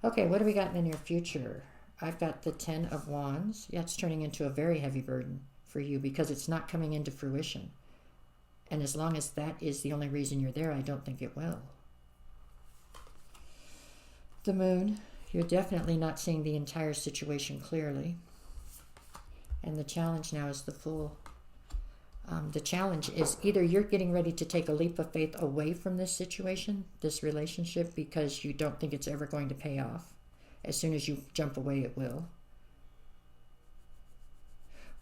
Okay, what do we got in the near future? I've got the 10 of Wands. Yeah, it's turning into a very heavy burden for you because it's not coming into fruition. And as long as that is the only reason you're there, I don't think it will. The Moon, you're definitely not seeing the entire situation clearly. And the challenge now is the Fool. The challenge is either you're getting ready to take a leap of faith away from this situation, this relationship, because you don't think it's ever going to pay off. As soon as you jump away, it will.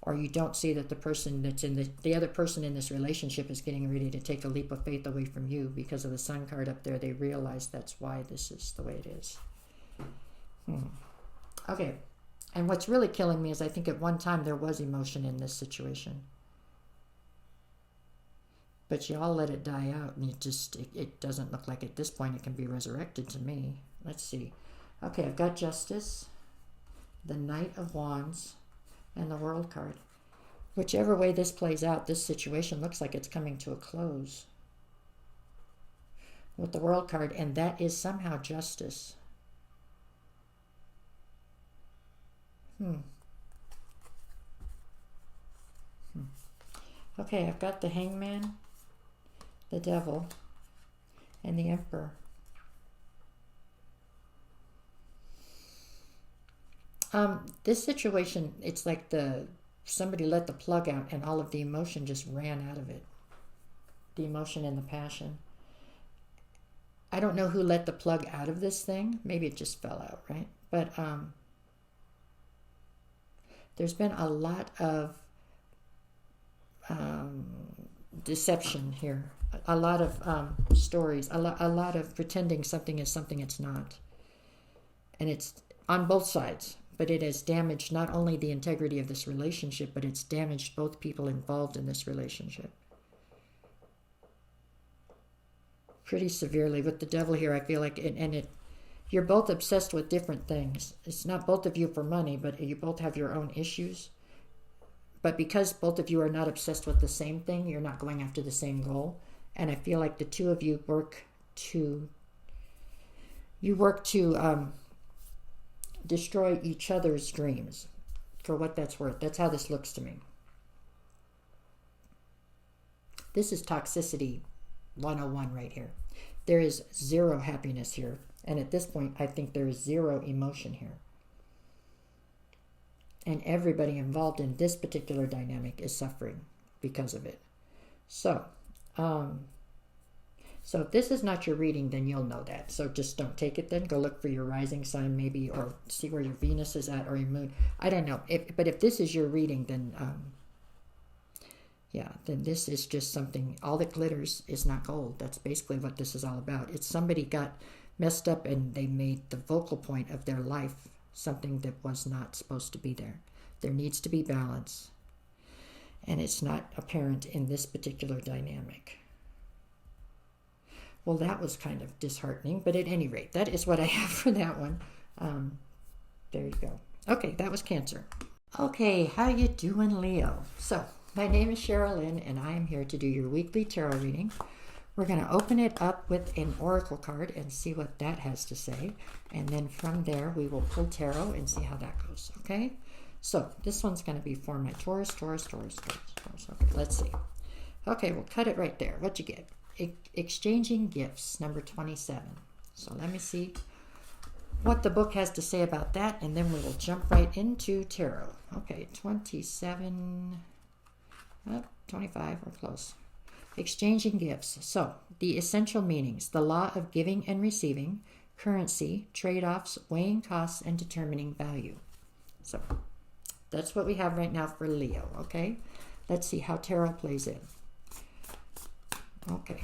Or you don't see that the person that's in the other person in this relationship is getting ready to take a leap of faith away from you because of the Sun card up there. They realize that's why this is the way it is. Okay. And what's really killing me is I think at one time there was emotion in this situation. But you all let it die out, and it doesn't look like at this point it can be resurrected to me. Let's see. Okay, I've got Justice, the Knight of Wands, and the World card. Whichever way this plays out, this situation looks like it's coming to a close with the World card, and that is somehow justice. Okay, I've got the Hangman, the Devil, and the Emperor. This situation, it's like somebody let the plug out and all of the emotion just ran out of it. The emotion and the passion. I don't know who let the plug out of this thing. Maybe it just fell out, right? But there's been a lot of deception here. A lot of stories. A lot of pretending something is something it's not. And it's on both sides. But it has damaged not only the integrity of this relationship, but it's damaged both people involved in this relationship. Pretty severely. With the Devil here, I feel like, you're both obsessed with different things. It's not both of you for money, but you both have your own issues. But because both of you are not obsessed with the same thing, you're not going after the same goal. And I feel like the two of you work to destroy each other's dreams, for what that's worth. That's how this looks to me. This is toxicity 101 right here. There is zero happiness here. And at this point, I think there is zero emotion here. And everybody involved in this particular dynamic is suffering because of it. So if this is not your reading, then you'll know that. So just don't take it then. Go look for your rising sign maybe, or see where your Venus is at, or your moon. I don't know. But if this is your reading, then then this is just something. All that glitters is not gold. That's basically what this is all about. It's somebody got messed up and they made the focal point of their life something that was not supposed to be there. There needs to be balance. And it's not apparent in this particular dynamic. Well, that was kind of disheartening, but at any rate, that is what I have for that one. There you go. Okay, that was Cancer. Okay, how you doing, Leo? So, my name is Cheryl Lynn, and I am here to do your weekly tarot reading. We're going to open it up with an oracle card and see what that has to say. And then from there, we will pull tarot and see how that goes, okay? So, this one's going to be for my Taurus. Okay, let's see. Okay, we'll cut it right there. What'd you get? Exchanging gifts, number 27. So let me see what the book has to say about that, and then we will jump right into tarot. Okay, 27, 25, we're close. Exchanging gifts. So, the essential meanings: the law of giving and receiving, currency, trade-offs, weighing costs, and determining value. So, that's what we have right now for Leo, okay? Let's see how tarot plays in. Okay.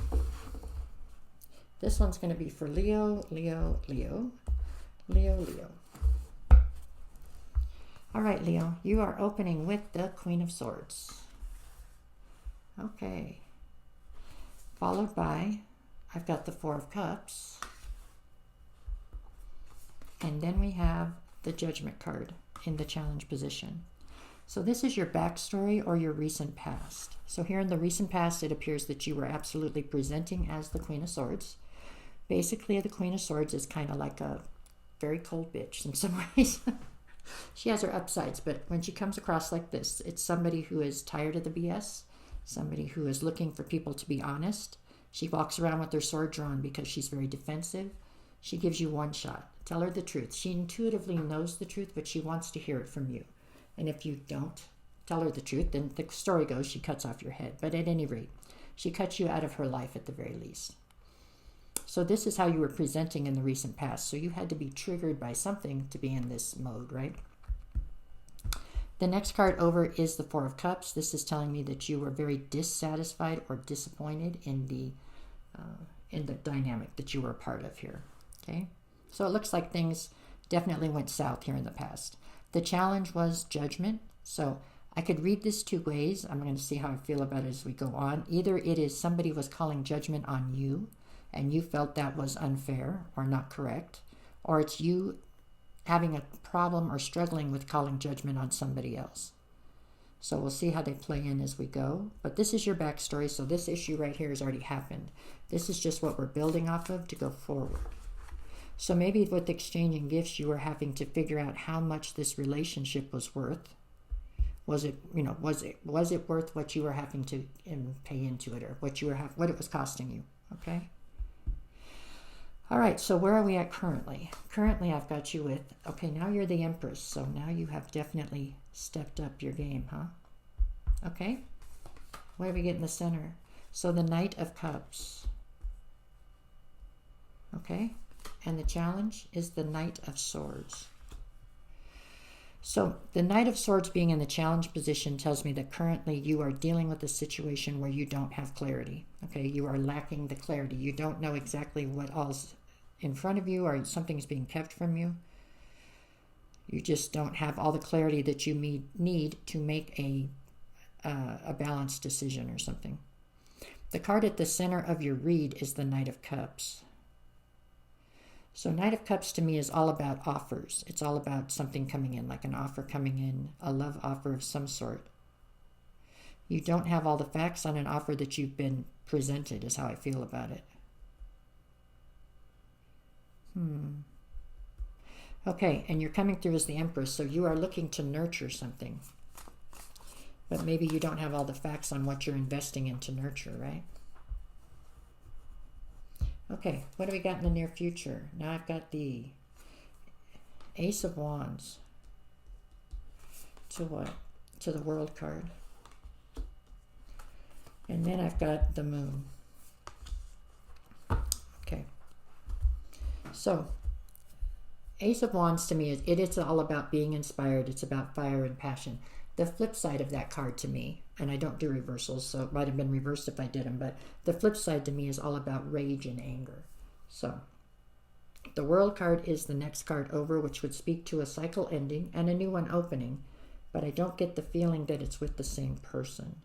This one's going to be for Leo, Leo, Leo, Leo, Leo. All right, Leo, you are opening with the Queen of Swords. Okay. Followed by, I've got the Four of Cups. And then we have the Judgment card in the challenge position. So this is your backstory or your recent past. So here in the recent past, it appears that you were absolutely presenting as the Queen of Swords. Basically, the Queen of Swords is kind of like a very cold bitch in some ways. She has her upsides, but when she comes across like this, it's somebody who is tired of the BS, somebody who is looking for people to be honest. She walks around with her sword drawn because she's very defensive. She gives you one shot. Tell her the truth. She intuitively knows the truth, but she wants to hear it from you. And if you don't tell her the truth, then the story goes she cuts off your head. But at any rate, she cuts you out of her life at the very least. So this is how you were presenting in the recent past. So you had to be triggered by something to be in this mode, right? The next card over is the Four of Cups. This is telling me that you were very dissatisfied or disappointed in the dynamic that you were a part of here. Okay, so it looks like things definitely went south here in the past. The challenge was Judgment. So I could read this two ways. I'm going to see how I feel about it as we go on. Either it is somebody was calling judgment on you, and you felt that was unfair or not correct, or it's you having a problem or struggling with calling judgment on somebody else. So we'll see how they play in as we go. But this is your backstory, so this issue right here has already happened. This is just what we're building off of to go forward. So maybe with exchanging gifts, you were having to figure out how much this relationship was worth. Was it worth what you were having to pay into it, or what it was costing you? Okay. All right, so where are we at currently? Currently, I've got you with, okay, now you're the Empress, so now you have definitely stepped up your game, huh? Okay, what do we get in the center? So the Knight of Cups. Okay, and the challenge is the Knight of Swords. So the Knight of Swords being in the challenge position tells me that currently you are dealing with a situation where you don't have clarity. Okay, you are lacking the clarity. You don't know exactly what all's in front of you, or something's being kept from you. You just don't have all the clarity that you need to make a balanced decision or something. The card at the center of your read is the Knight of Cups. So Knight of Cups to me is all about offers. It's all about something coming in, like an offer coming in, a love offer of some sort. You don't have all the facts on an offer that you've been presented, is how I feel about it. Okay, and you're coming through as the Empress, so you are looking to nurture something. But maybe you don't have all the facts on what you're investing in to nurture, right? Okay, what do we got in the near future? Now I've got the Ace of Wands. To what? To the World card. And then I've got the Moon. Okay. So, Ace of Wands to me, it's all about being inspired. It's about fire and passion. The flip side of that card to me, and I don't do reversals, so it might have been reversed if I did them, but the flip side to me is all about rage and anger. So, the World card is the next card over, which would speak to a cycle ending and a new one opening, but I don't get the feeling that it's with the same person.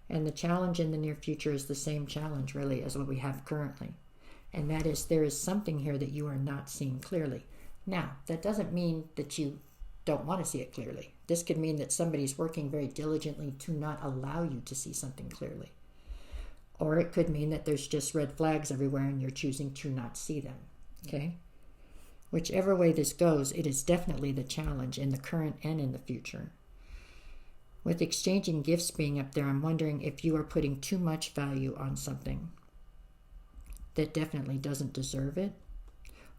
And the challenge in the near future is the same challenge, really, as what we have currently. And that is, there is something here that you are not seeing clearly. Now, that doesn't mean that you don't want to see it clearly. This could mean that somebody's working very diligently to not allow you to see something clearly. Or it could mean that there's just red flags everywhere and you're choosing to not see them. Okay? Whichever way this goes, it is definitely the challenge in the current and in the future. With exchanging gifts being up there, I'm wondering if you are putting too much value on something that definitely doesn't deserve it,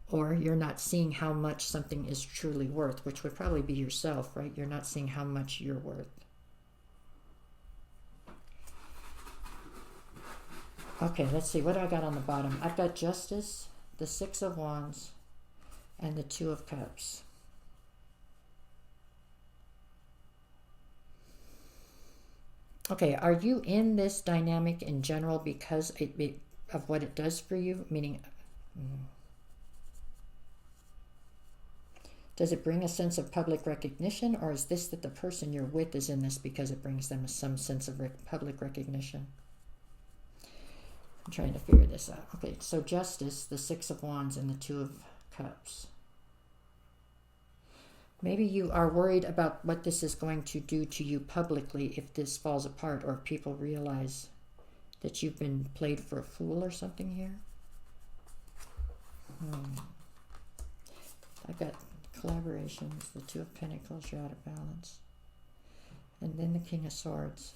or you're not seeing how much something is truly worth, which would probably be yourself, right? You're not seeing how much you're worth. Okay, let's see. What do I got on the bottom? I've got Justice, the Six of Wands, and the Two of Cups. Okay, are you in this dynamic in general because of what it does for you? Meaning, does it bring a sense of public recognition, or is this that the person you're with is in this because it brings them some sense of public recognition? I'm trying to figure this out. Okay, so Justice, the Six of Wands, and the Two of Cups. Maybe you are worried about what this is going to do to you publicly if this falls apart, or if people realize that you've been played for a fool or something here. I've got collaborations, the Two of Pentacles, you're out of balance. And then the King of Swords.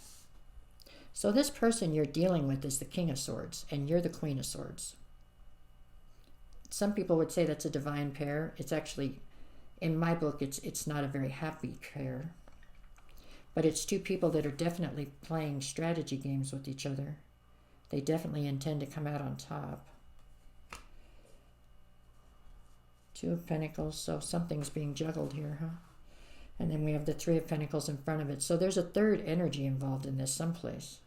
So this person you're dealing with is the King of Swords, and you're the Queen of Swords. Some people would say that's a divine pair. It's actually, in my book, it's not a very happy pair. But it's two people that are definitely playing strategy games with each other. They definitely intend to come out on top. Two of Pentacles, so something's being juggled here, huh? And then we have the Three of Pentacles in front of it. So there's a third energy involved in this someplace.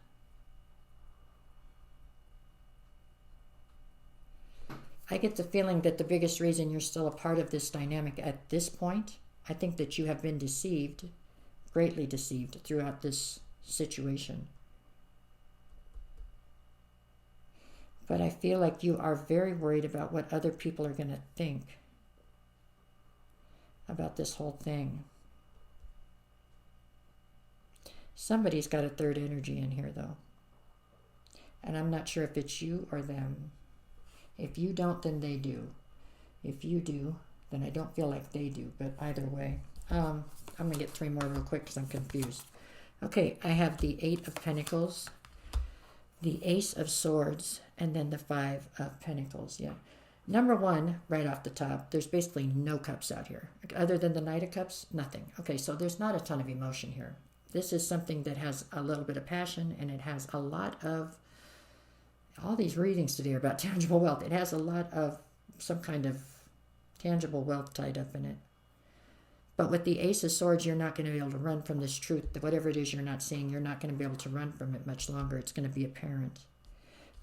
I get the feeling that the biggest reason you're still a part of this dynamic at this point, I think that you have been deceived, greatly deceived throughout this situation. But I feel like you are very worried about what other people are going to think about this whole thing. Somebody's got a third energy in here, though. And I'm not sure if it's you or them. If you don't, then they do. If you do, then I don't feel like they do. But either way, I'm going to get three more real quick because I'm confused. Okay, I have the Eight of Pentacles, the Ace of Swords, and then the Five of Pentacles. Yeah. Number one, right off the top, there's basically no cups out here. Other than the Knight of Cups, nothing. Okay, so there's not a ton of emotion here. This is something that has a little bit of passion, and it has a lot of, all these readings today are about tangible wealth. It has a lot of some kind of tangible wealth tied up in it. But with the Ace of Swords, you're not going to be able to run from this truth. Whatever it is you're not seeing, you're not going to be able to run from it much longer. It's going to be apparent.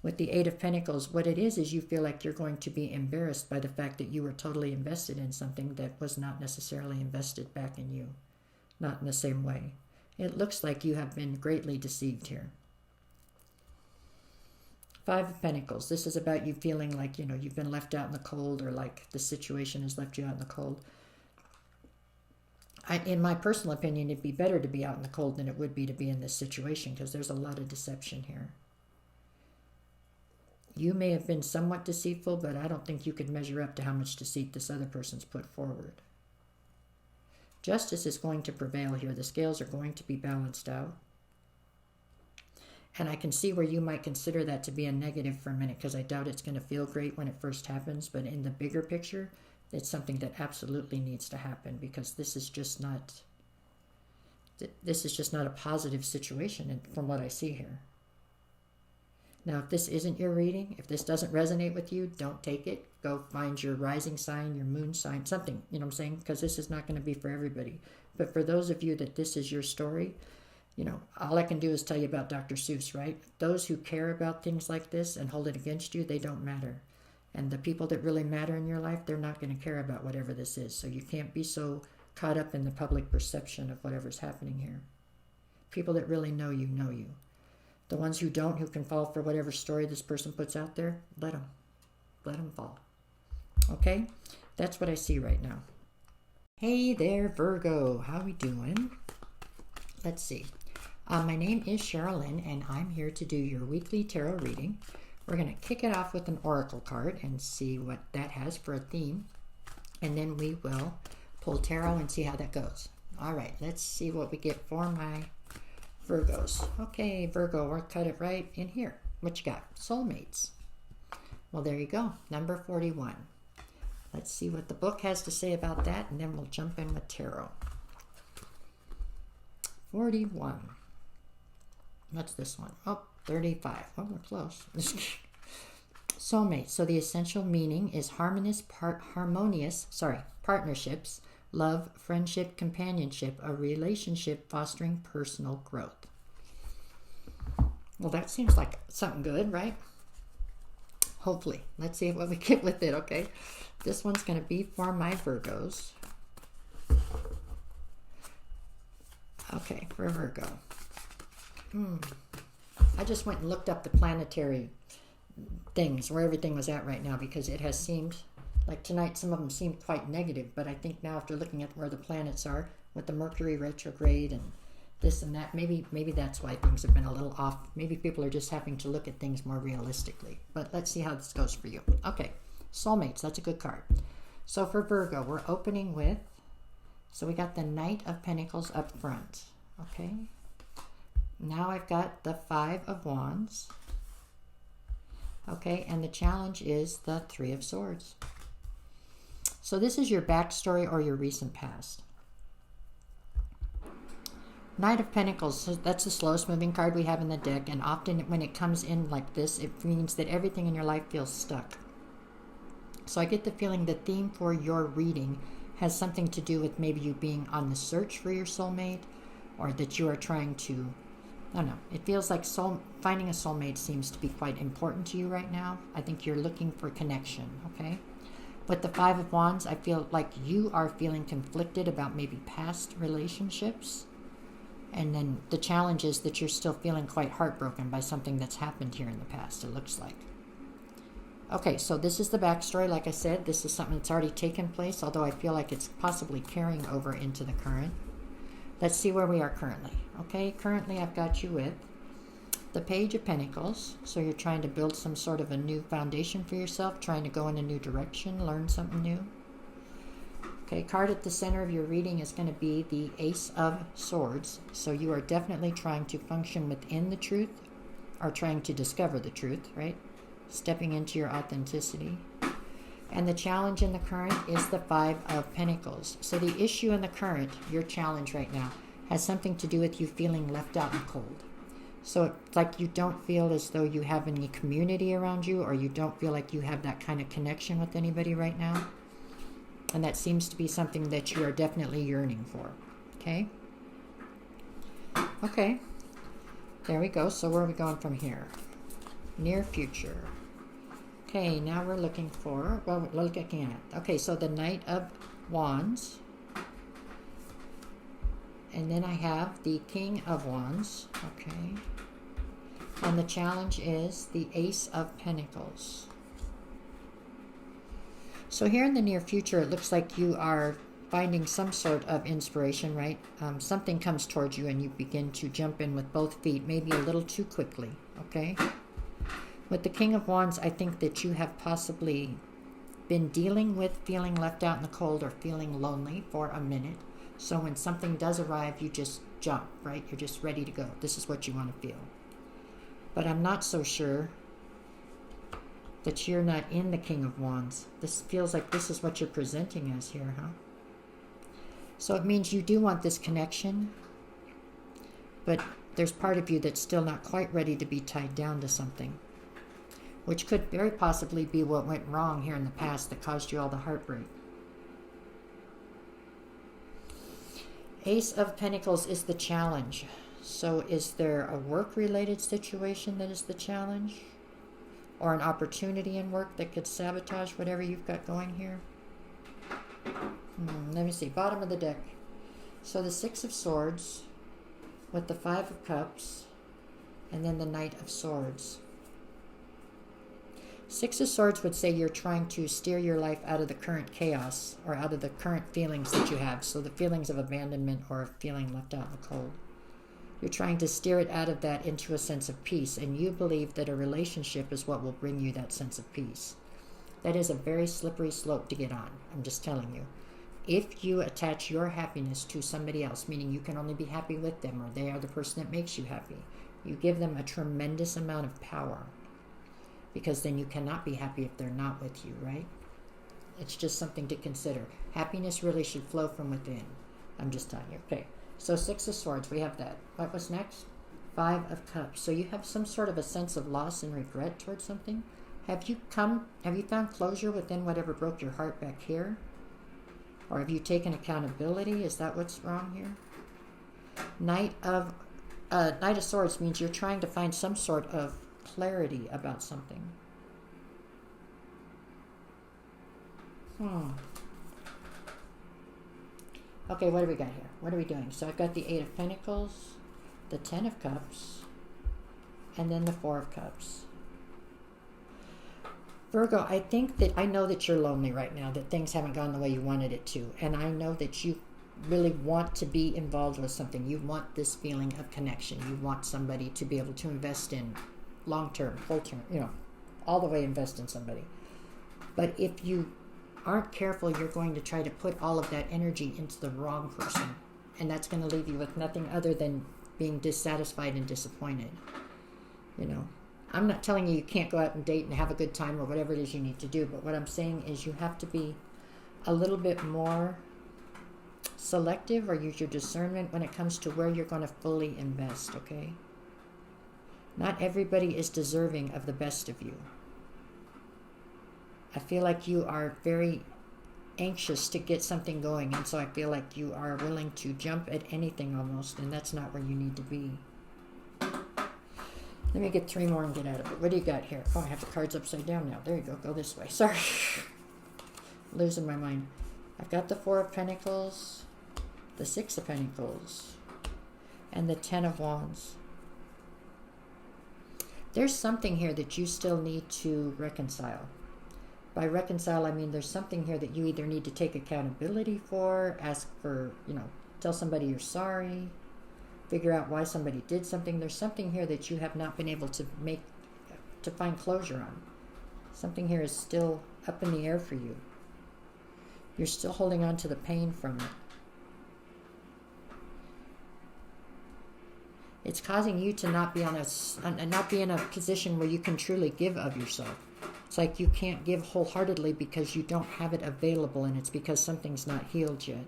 With the Eight of Pentacles, what it is you feel like you're going to be embarrassed by the fact that you were totally invested in something that was not necessarily invested back in you. Not in the same way. It looks like you have been greatly deceived here. Five of Pentacles. This is about you feeling like, you know, you've been left out in the cold, or like the situation has left you out in the cold. In my personal opinion, it'd be better to be out in the cold than it would be to be in this situation, because there's a lot of deception here. You may have been somewhat deceitful, but I don't think you could measure up to how much deceit this other person's put forward. Justice is going to prevail here. The scales are going to be balanced out. And I can see where you might consider that to be a negative for a minute, because I doubt it's going to feel great when it first happens. But in the bigger picture, it's something that absolutely needs to happen, because this is just not a positive situation from what I see here. Now, if this isn't your reading, if this doesn't resonate with you, don't take it. Go find your rising sign, your moon sign, something, you know what I'm saying? Because this is not going to be for everybody. But for those of you that this is your story, you know, all I can do is tell you about Dr. Seuss, right? Those who care about things like this and hold it against you, they don't matter. And the people that really matter in your life, they're not going to care about whatever this is. So you can't be so caught up in the public perception of whatever's happening here. People that really know you know you. The ones who don't, who can fall for whatever story this person puts out there, let them. Let them fall. Okay? That's what I see right now. Hey there, Virgo. How we doing? Let's see. My name is Sherilyn, and I'm here to do your weekly tarot reading. We're going to kick it off with an oracle card and see what that has for a theme. And then we will pull tarot and see how that goes. All right, let's see what we get for my Virgos. Okay, Virgo, we'll cut it right in here. What you got? Soulmates. Well, there you go. Number 41. Let's see what the book has to say about that, and then we'll jump in with tarot. 41. What's this one? Oh, 35. Oh, we're close. Soulmate. So the essential meaning is harmonious partnerships, love, friendship, companionship, a relationship fostering personal growth. Well, that seems like something good, right? Hopefully. Let's see what we get with it, okay? This one's going to be for my Virgos. Okay, for Virgo. I just went and looked up the planetary things, where everything was at right now, because it has seemed like tonight some of them seem quite negative, but I think now after looking at where the planets are with the Mercury retrograde and this and that, maybe that's why things have been a little off. Maybe people are just having to look at things more realistically. But let's see how this goes for you. Okay, soulmates, that's a good card. So for Virgo, we're opening with, so we got the Knight of Pentacles up front. Okay, now I've got the Five of Wands. Okay, and the challenge is the Three of Swords. So this is your backstory or your recent past. Knight of Pentacles, so that's the slowest moving card we have in the deck, and often when it comes in like this, it means that everything in your life feels stuck. So I get the feeling the theme for your reading has something to do with maybe you being on the search for your soulmate, or that you are trying to, I don't know, it feels like finding a soulmate seems to be quite important to you right now. I think you're looking for connection, okay? With the Five of Wands, I feel like you are feeling conflicted about maybe past relationships. And then the challenge is that you're still feeling quite heartbroken by something that's happened here in the past, it looks like. Okay, so this is the backstory. Like I said, this is something that's already taken place, although I feel like it's possibly carrying over into the current. Let's see where we are currently. Okay, currently I've got you with the Page of Pentacles. So you're trying to build some sort of a new foundation for yourself, trying to go in a new direction, learn something new. Okay, card at the center of your reading is going to be the Ace of Swords. So you are definitely trying to function within the truth, or trying to discover the truth, right? Stepping into your authenticity. And the challenge in the current is the Five of Pentacles. So the issue in the current, your challenge right now, has something to do with you feeling left out in the cold. So it's like you don't feel as though you have any community around you, or you don't feel like you have that kind of connection with anybody right now. And that seems to be something that you are definitely yearning for. Okay? Okay. There we go. So where are we going from here? Near future. Okay, now we're looking for, well, we're looking at, okay, so the Knight of Wands. And then I have the King of Wands. Okay. And the challenge is the Ace of Pentacles. So here in the near future, it looks like you are finding some sort of inspiration, right? Something comes towards you and you begin to jump in with both feet, maybe a little too quickly, okay? With the King of Wands, I think that you have possibly been dealing with feeling left out in the cold or feeling lonely for a minute. So when something does arrive, you just jump, right? You're just ready to go. This is what you want to feel. But I'm not so sure that you're not in the King of Wands. This feels like this is what you're presenting as here, huh? So it means you do want this connection, but there's part of you that's still not quite ready to be tied down to something, which could very possibly be what went wrong here in the past that caused you all the heartbreak. Ace of Pentacles is the challenge. So is there a work-related situation that is the challenge? Or an opportunity in work that could sabotage whatever you've got going here? Let me see. Bottom of the deck. So the Six of Swords with the Five of Cups and then the Knight of Swords. Six of Swords would say you're trying to steer your life out of the current chaos or out of the current feelings that you have. So the feelings of abandonment or feeling left out in the cold. You're trying to steer it out of that into a sense of peace, and you believe that a relationship is what will bring you that sense of peace. That is a very slippery slope to get on, I'm just telling you. If you attach your happiness to somebody else, meaning you can only be happy with them, or they are the person that makes you happy, you give them a tremendous amount of power, because then you cannot be happy if they're not with you, right? It's just something to consider. Happiness really should flow from within. I'm just telling you. Okay, so 6 of Swords, we have that. What was next? 5 of Cups. So you have some sort of a sense of loss and regret towards something. Have you found closure within whatever broke your heart back here? Or have you taken accountability? Is that what's wrong here? Knight of Swords means you're trying to find some sort of clarity about something. Okay, what do we got here? What are we doing? So I've got the 8 of Pentacles, the 10 of Cups, and then the 4 of Cups. Virgo, I know that you're lonely right now, that things haven't gone the way you wanted it to. And I know that you really want to be involved with something. You want this feeling of connection. You want somebody to be able to invest in long-term, full-term, all the way invest in somebody. But if you aren't careful, you're going to try to put all of that energy into the wrong person. And that's going to leave you with nothing other than being dissatisfied and disappointed. I'm not telling you can't go out and date and have a good time or whatever it is you need to do, but what I'm saying is you have to be a little bit more selective, or use your discernment when it comes to where you're going to fully invest, okay? Not everybody is deserving of the best of you. I feel like you are very anxious to get something going, and so I feel like you are willing to jump at anything almost, and that's not where you need to be. Let me get 3 more and get out of it. What do you got here? Oh, I have the cards upside down now. There you go. Go this way. Sorry. Losing my mind. I've got the 4 of Pentacles, the 6 of Pentacles, and the 10 of Wands. There's something here that you still need to reconcile. By reconcile, I mean there's something here that you either need to take accountability for, ask for, tell somebody you're sorry, figure out why somebody did something. There's something here that you have not been able to find closure on. Something here is still up in the air for you. You're still holding on to the pain from it. It's causing you to not be in a position where you can truly give of yourself. It's like you can't give wholeheartedly because you don't have it available, and it's because something's not healed yet.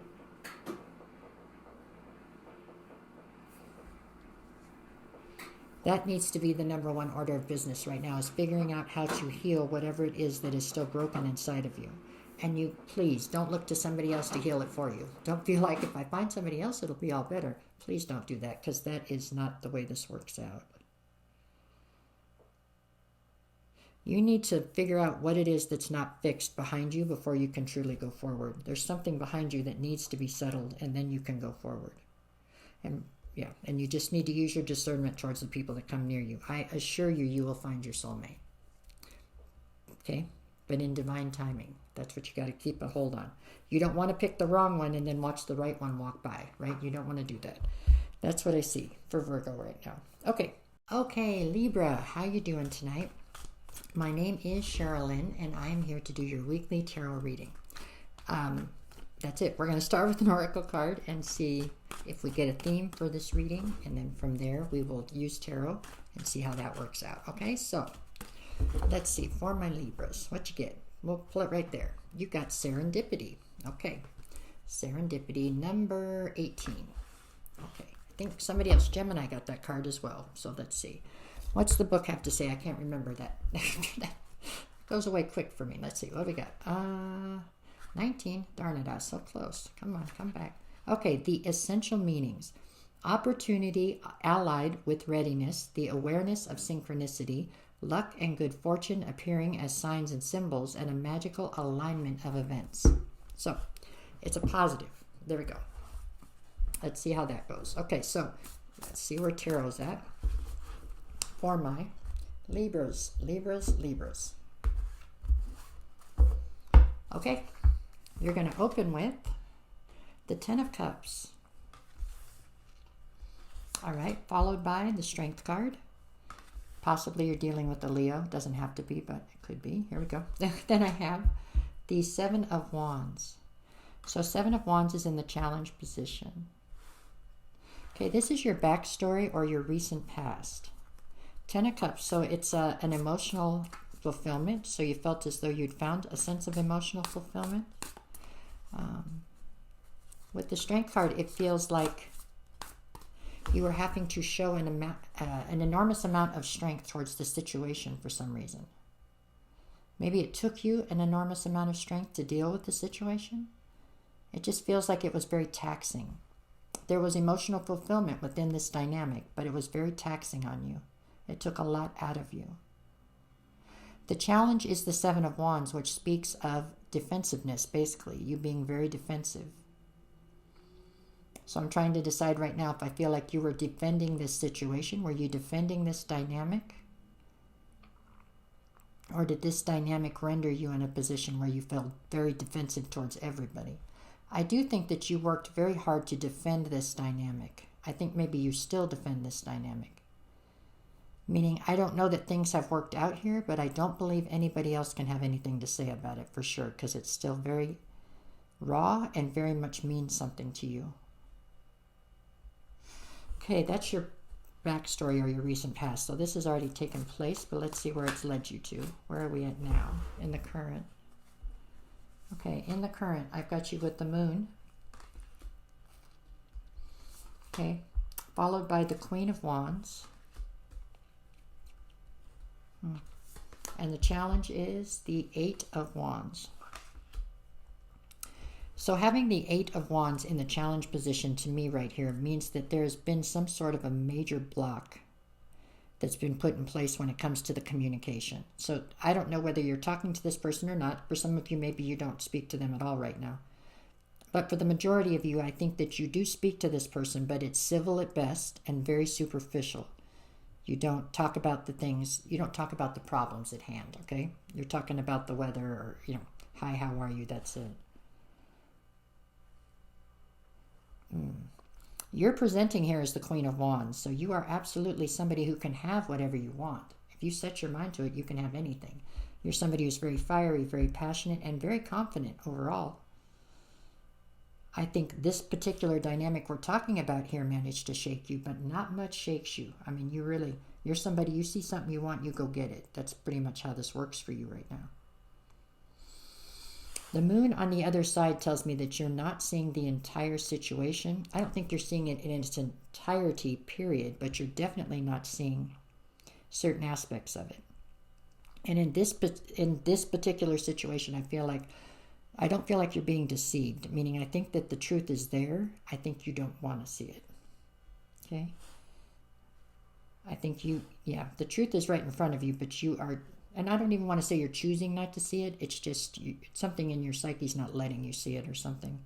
That needs to be the number 1 order of business right now, is figuring out how to heal whatever it is that is still broken inside of you. And you, please, don't look to somebody else to heal it for you. Don't feel like if I find somebody else, it'll be all better. Please don't do that, because that is not the way this works out. You need to figure out what it is that's not fixed behind you before you can truly go forward. There's something behind you that needs to be settled, and then you can go forward. And you just need to use your discernment towards the people that come near you. I assure you, you will find your soulmate. Okay? But in divine timing. That's what you got to keep a hold on. You don't want to pick the wrong one and then watch the right one walk by, right? You don't want to do that. That's what I see for Virgo right now. Okay, Libra, how you doing tonight? My name is Sherilyn, and I am here to do your weekly tarot reading. That's it. We're going to start with an oracle card and see if we get a theme for this reading, and then from there we will use tarot and see how that works out. Okay, so let's see. For my Libras, what you get? We'll pull it right there. You got serendipity. Okay, serendipity number 18. Okay, I think somebody else, Gemini, got that card as well. So let's see. What's the book have to say? I can't remember that. That goes away quick for me. Let's see. What do we got? 19. Darn it, I was so close. Come on, come back. Okay, the essential meanings. Opportunity allied with readiness, the awareness of synchronicity, luck and good fortune appearing as signs and symbols, and a magical alignment of events. So, it's a positive. There we go. Let's see how that goes. Okay, so let's see where tarot's at. For my Libras. Okay, you're going to open with the 10 of Cups. All right, followed by the Strength card. Possibly you're dealing with a Leo. Doesn't have to be, but it could be. Here we go. Then I have the 7 of Wands. So Seven of Wands is in the challenge position. Okay, this is your backstory or your recent past. Ten of Cups, so it's an emotional fulfillment. So you felt as though you'd found a sense of emotional fulfillment. With the Strength card, it feels like you were having to show an enormous amount of strength towards the situation for some reason. Maybe it took you an enormous amount of strength to deal with the situation. It just feels like it was very taxing. There was emotional fulfillment within this dynamic, but it was very taxing on you. It took a lot out of you. The challenge is the Seven of Wands, which speaks of defensiveness, basically, you being very defensive. So I'm trying to decide right now if I feel like you were defending this situation. Were you defending this dynamic? Or did this dynamic render you in a position where you felt very defensive towards everybody? I do think that you worked very hard to defend this dynamic. I think maybe you still defend this dynamic. Meaning, I don't know that things have worked out here, but I don't believe anybody else can have anything to say about it for sure, because it's still very raw and very much means something to you. Okay, that's your backstory or your recent past. So this has already taken place, but let's see where it's led you to. Where are we at now in the current? Okay, in the current, I've got you with the Moon. Okay, followed by the Queen of Wands. And the challenge is the Eight of Wands. So having the Eight of Wands in the challenge position to me right here means that there's been some sort of a major block that's been put in place when it comes to the communication. So I don't know whether you're talking to this person or not. For some of you, maybe you don't speak to them at all right now. But for the majority of you, I think that you do speak to this person, but it's civil at best and very superficial. You don't talk about the things, you don't talk about the problems at hand, okay? You're talking about the weather or, hi, how are you? That's it. You're presenting here as the Queen of Wands, so you are absolutely somebody who can have whatever you want. If you set your mind to it, you can have anything. You're somebody who's very fiery, very passionate, and very confident overall. I think this particular dynamic we're talking about here managed to shake you, but not much shakes you. I mean, you're somebody, you see something you want, you go get it. That's pretty much how this works for you right now. The Moon on the other side tells me that you're not seeing the entire situation. I don't think you're seeing it in its entirety, period, but you're definitely not seeing certain aspects of it. And in this particular situation, I don't feel like you're being deceived, meaning I think that the truth is there. I think you don't want to see it. Okay? I think the truth is right in front of you, but you are, and I don't even want to say you're choosing not to see it. It's just something in your psyche's not letting you see it or something.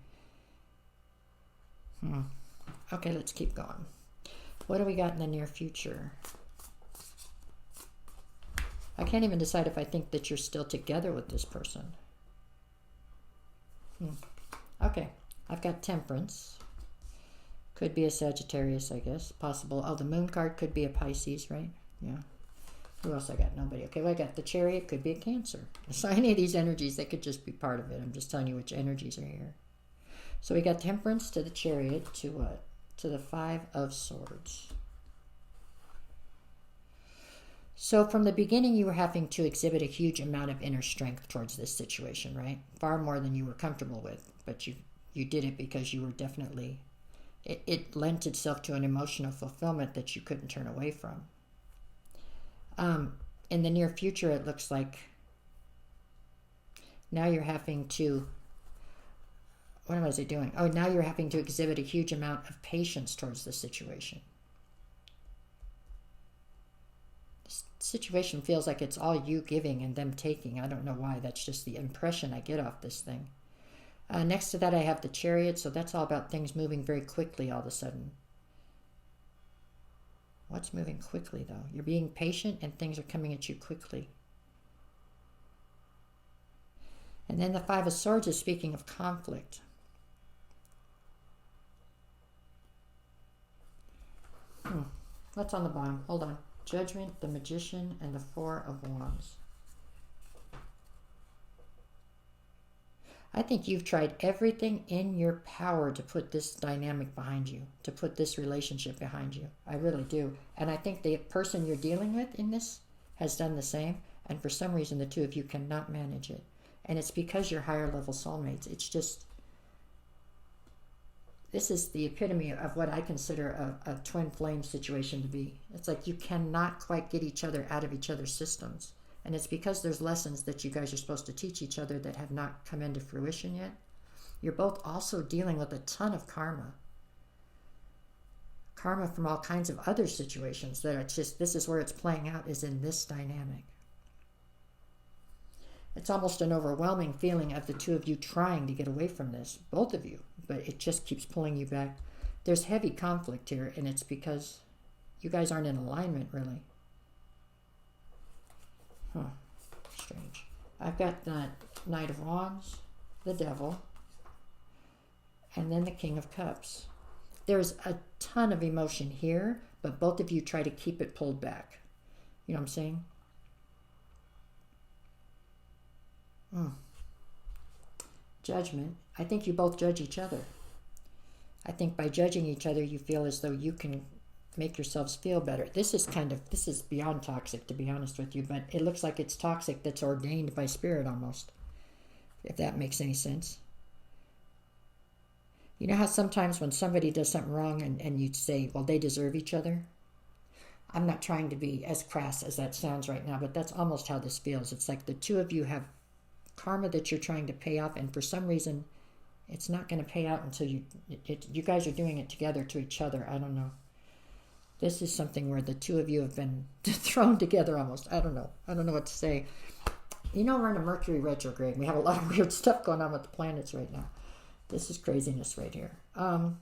Okay, let's keep going. What do we got in the near future? I can't even decide if I think that you're still together with this person. Okay, I've got Temperance. Could be a Sagittarius, I guess. Possible. Oh, the Moon card could be a Pisces, right? Yeah. Who else I got? Nobody. Okay, well, I got the Chariot. Could be a Cancer. So any of these energies, they could just be part of it. I'm just telling you which energies are here. So we got Temperance to the Chariot to what? To the Five of Swords. So from the beginning, you were having to exhibit a huge amount of inner strength towards this situation, right? Far more than you were comfortable with, but you did it because you were definitely, it lent itself to an emotional fulfillment that you couldn't turn away from. In the near future, it looks like now you're having to, what was I doing? Oh, now you're having to exhibit a huge amount of patience towards the situation. Situation feels like it's all you giving and them taking. I don't know why. That's just the impression I get off this thing. Next to that, I have the Chariot. So that's all about things moving very quickly all of a sudden. What's moving quickly, though? You're being patient and things are coming at you quickly. And then the Five of Swords is speaking of conflict. What's on the bottom? Hold on. Judgment, the Magician, and the Four of Wands. I think you've tried everything in your power to put this dynamic behind you, to put this relationship behind you. I really do. And I think the person you're dealing with in this has done the same. And for some reason, the two of you cannot manage it. And it's because you're higher level soulmates. It's just, this is the epitome of what I consider a twin flame situation to be. It's like you cannot quite get each other out of each other's systems. And it's because there's lessons that you guys are supposed to teach each other that have not come into fruition yet. You're both also dealing with a ton of karma. Karma from all kinds of other situations that it's just, this is where it's playing out, is in this dynamic. It's almost an overwhelming feeling of the two of you trying to get away from this, both of you, but it just keeps pulling you back. There's heavy conflict here, and it's because you guys aren't in alignment, really. Huh, strange. I've got the Knight of Wands, the Devil, and then the King of Cups. There's a ton of emotion here, but both of you try to keep it pulled back. You know what I'm saying? Judgment. I think you both judge each other. I think by judging each other, you feel as though you can make yourselves feel better. This is beyond toxic, to be honest with you, but it looks like it's toxic that's ordained by spirit almost, if that makes any sense. You know how sometimes when somebody does something wrong and you say, well, they deserve each other? I'm not trying to be as crass as that sounds right now, but that's almost how this feels. It's like the two of you have karma that you're trying to pay off, and for some reason, it's not going to pay out until you guys are doing it together to each other. I don't know. This is something where the two of you have been thrown together almost. I don't know. I don't know what to say. You know, we're in a Mercury retrograde. We have a lot of weird stuff going on with the planets right now. This is craziness right here. Where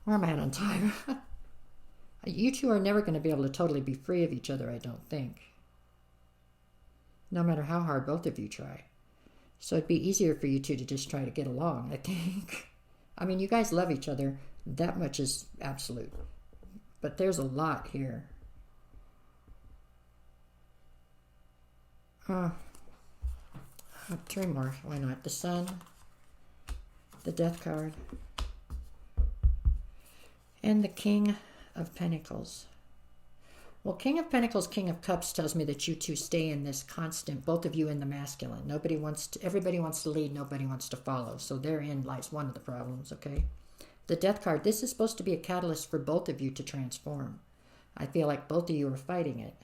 am I at on time? You two are never going to be able to totally be free of each other, I don't think. No matter how hard both of you try. So it'd be easier for you two to just try to get along, I think. I mean, you guys love each other. That much is absolute. But there's a lot here. Three more. Why not? The Sun, the Death card, and the King of Pentacles. Well, King of Pentacles, King of Cups tells me that you two stay in this constant, both of you in the masculine. Everybody wants to lead, nobody wants to follow. So therein lies one of the problems, okay? The Death card, this is supposed to be a catalyst for both of you to transform. I feel like both of you are fighting it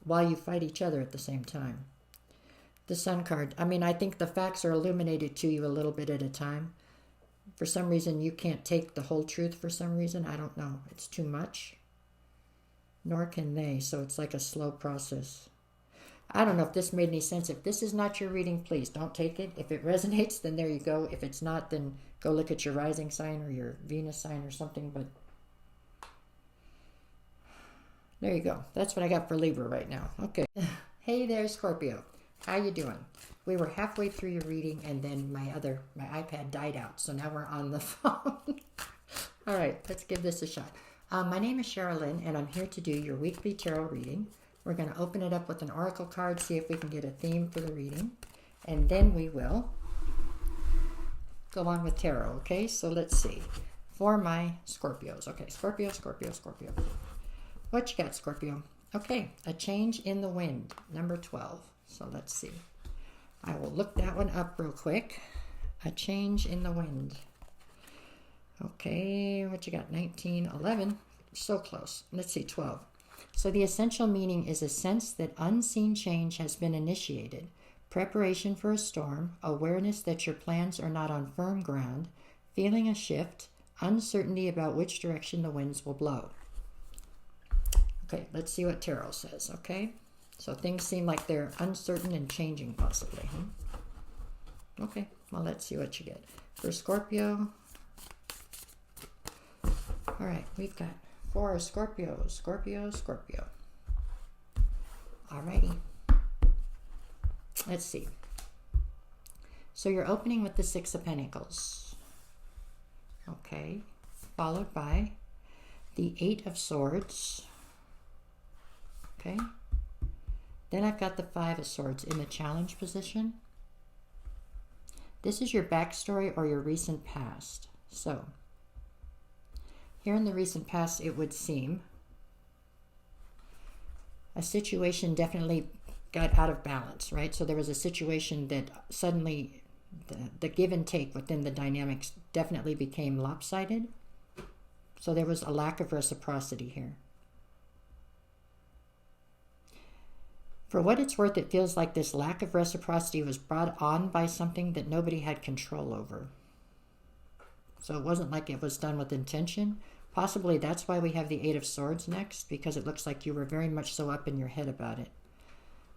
while you fight each other at the same time. The Sun card, I mean, I think the facts are illuminated to you a little bit at a time. For some reason, you can't take the whole truth for some reason. I don't know. It's too much. Nor can they, so it's like a slow process. I don't know if this made any sense. If this is not your reading, please don't take it. If it resonates, then there you go. If it's not, then go look at your rising sign or your Venus sign or something. But there you go. That's what I got for Libra right now. Okay. Hey there, Scorpio. How you doing? We were halfway through your reading, and then my iPad died out. So now we're on the phone. All right, let's give this a shot. My name is Sherilyn, and I'm here to do your weekly tarot reading. We're going to open it up with an oracle card, see if we can get a theme for the reading, and then we will go on with tarot, okay? So let's see. For my Scorpios. Okay, Scorpio, Scorpio, Scorpio. What you got, Scorpio? Okay, a change in the wind, number 12. So let's see. I will look that one up real quick. A change in the wind. Okay, what you got? 19, 11. So close. Let's see, 12. So the essential meaning is a sense that unseen change has been initiated, preparation for a storm, awareness that your plans are not on firm ground, feeling a shift, uncertainty about which direction the winds will blow. Okay, let's see what tarot says, okay? So things seem like they're uncertain and changing possibly. Okay, well, let's see what you get. For Scorpio... All right, we've got 4 Scorpios. Scorpio, Scorpio. All righty. Let's see. So you're opening with the 6 of Pentacles. Okay. Followed by the 8 of Swords. Okay. Then I've got the Five of Swords in the challenge position. This is your backstory or your recent past. So, here in the recent past, it would seem a situation definitely got out of balance, right? So there was a situation that suddenly the give and take within the dynamics definitely became lopsided. So there was a lack of reciprocity here. For what it's worth, it feels like this lack of reciprocity was brought on by something that nobody had control over. So it wasn't like it was done with intention. Possibly that's why we have the Eight of Swords next, because it looks like you were very much so up in your head about it.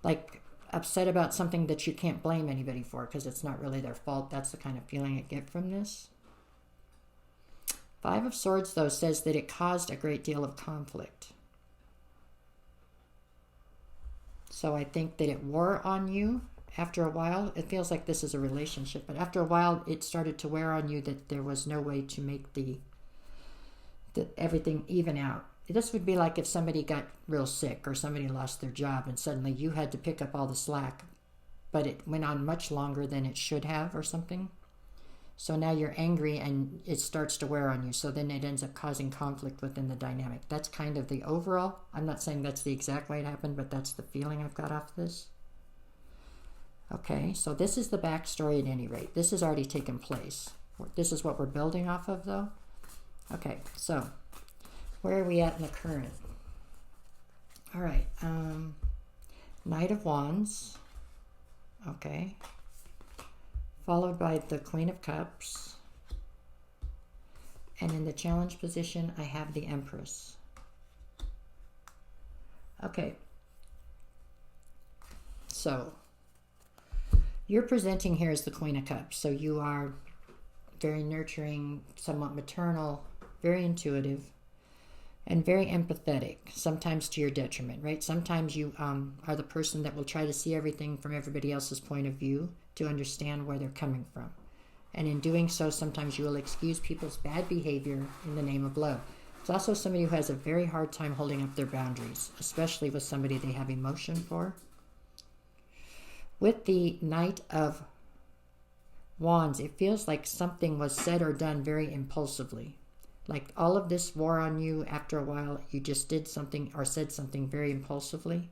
Like upset about something that you can't blame anybody for because it's not really their fault. That's the kind of feeling I get from this. Five of Swords, though, says that it caused a great deal of conflict. So I think that it wore on you after a while. It feels like this is a relationship, but after a while it started to wear on you that there was no way to make everything even out. This would be like if somebody got real sick or somebody lost their job and suddenly you had to pick up all the slack, but it went on much longer than it should have or something. So now you're angry and it starts to wear on you. So then it ends up causing conflict within the dynamic. That's kind of the overall. I'm not saying that's the exact way it happened, but that's the feeling I've got off this. Okay, so this is the backstory at any rate. This has already taken place. This is what we're building off of, though. Okay, so where are we at in the current? All right, Knight of Wands. Okay. Followed by the Queen of Cups. And in the challenge position, I have the Empress. Okay. So, you're presenting here as the Queen of Cups. So you are very nurturing, somewhat maternal, very intuitive, and very empathetic, sometimes to your detriment, right? Sometimes you are the person that will try to see everything from everybody else's point of view to understand where they're coming from. And in doing so, sometimes you will excuse people's bad behavior in the name of love. It's also somebody who has a very hard time holding up their boundaries, especially with somebody they have emotion for. With the Knight of Wands, it feels like something was said or done very impulsively. Like all of this wore on you after a while. You just did something or said something very impulsively.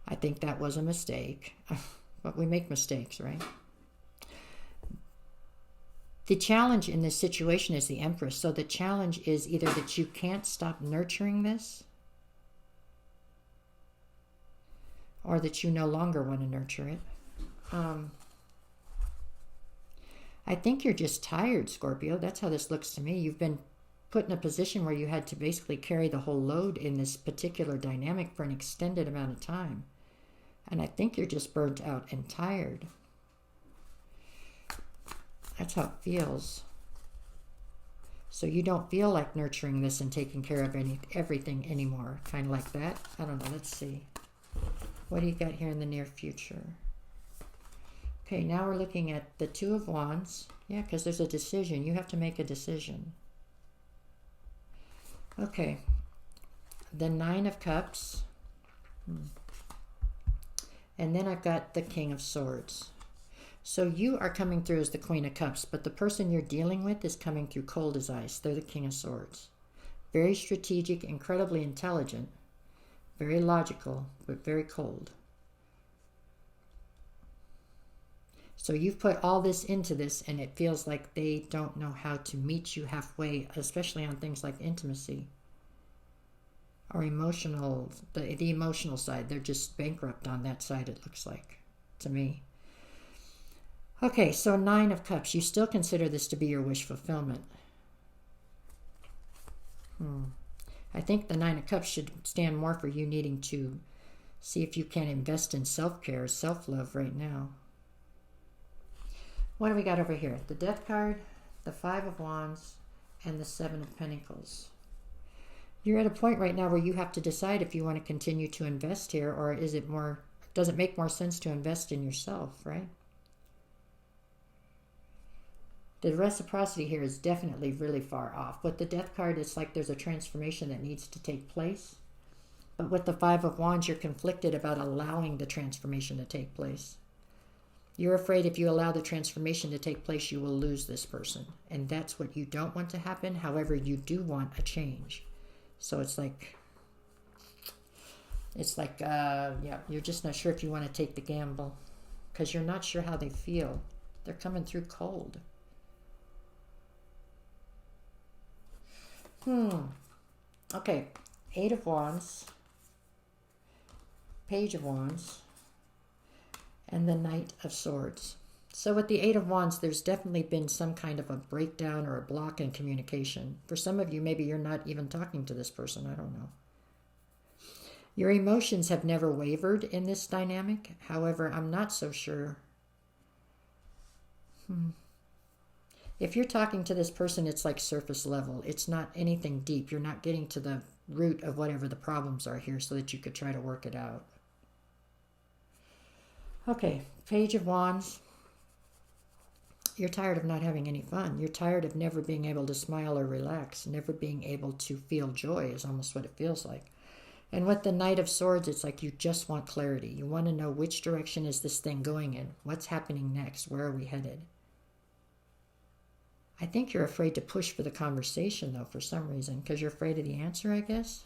I think that was a mistake. But we make mistakes, right? The challenge in this situation is the Empress. So the challenge is either that you can't stop nurturing this, or that you no longer want to nurture it. I think you're just tired, Scorpio. That's how this looks to me. You've been put in a position where you had to basically carry the whole load in this particular dynamic for an extended amount of time. And I think you're just burnt out and tired. That's how it feels. So you don't feel like nurturing this and taking care of everything anymore. Kind of like that. I don't know. Let's see. What do you got here in the near future? Okay, now we're looking at the Two of Wands. Yeah, because there's a decision. You have to make a decision. Okay. The Nine of Cups. And then I've got the King of Swords. So you are coming through as the Queen of Cups, but the person you're dealing with is coming through cold as ice. They're the King of Swords. Very strategic, incredibly intelligent, very logical, but very cold. So you've put all this into this, and it feels like they don't know how to meet you halfway, especially on things like intimacy or emotional, the emotional side. They're just bankrupt on that side, it looks like, to me. Okay, so Nine of Cups. You still consider this to be your wish fulfillment. I think the Nine of Cups should stand more for you needing to see if you can invest in self-care, self-love right now. What do we got over here? The Death card, the Five of Wands, and the Seven of Pentacles. You're at a point right now where you have to decide if you want to continue to invest here, or is it more, does it make more sense to invest in yourself, right? The reciprocity here is definitely really far off. With the Death card, it's like there's a transformation that needs to take place. But with the Five of Wands, you're conflicted about allowing the transformation to take place. You're afraid if you allow the transformation to take place, you will lose this person. And that's what you don't want to happen. However, you do want a change. So it's like, yeah, you're just not sure if you want to take the gamble. Because you're not sure how they feel. They're coming through cold. Okay, Eight of Wands, Page of Wands, and the Knight of Swords. So with the Eight of Wands, there's definitely been some kind of a breakdown or a block in communication. For some of you, maybe you're not even talking to this person. I don't know. Your emotions have never wavered in this dynamic. However, I'm not so sure. If you're talking to this person, it's like surface level. It's not anything deep. You're not getting to the root of whatever the problems are here so that you could try to work it out. Okay, Page of Wands. You're tired of not having any fun. You're tired of never being able to smile or relax. Never being able to feel joy is almost what it feels like. And with the Knight of Swords, it's like you just want clarity. You want to know which direction is this thing going in? What's happening next? Where are we headed? I think you're afraid to push for the conversation, though, for some reason, because you're afraid of the answer, I guess.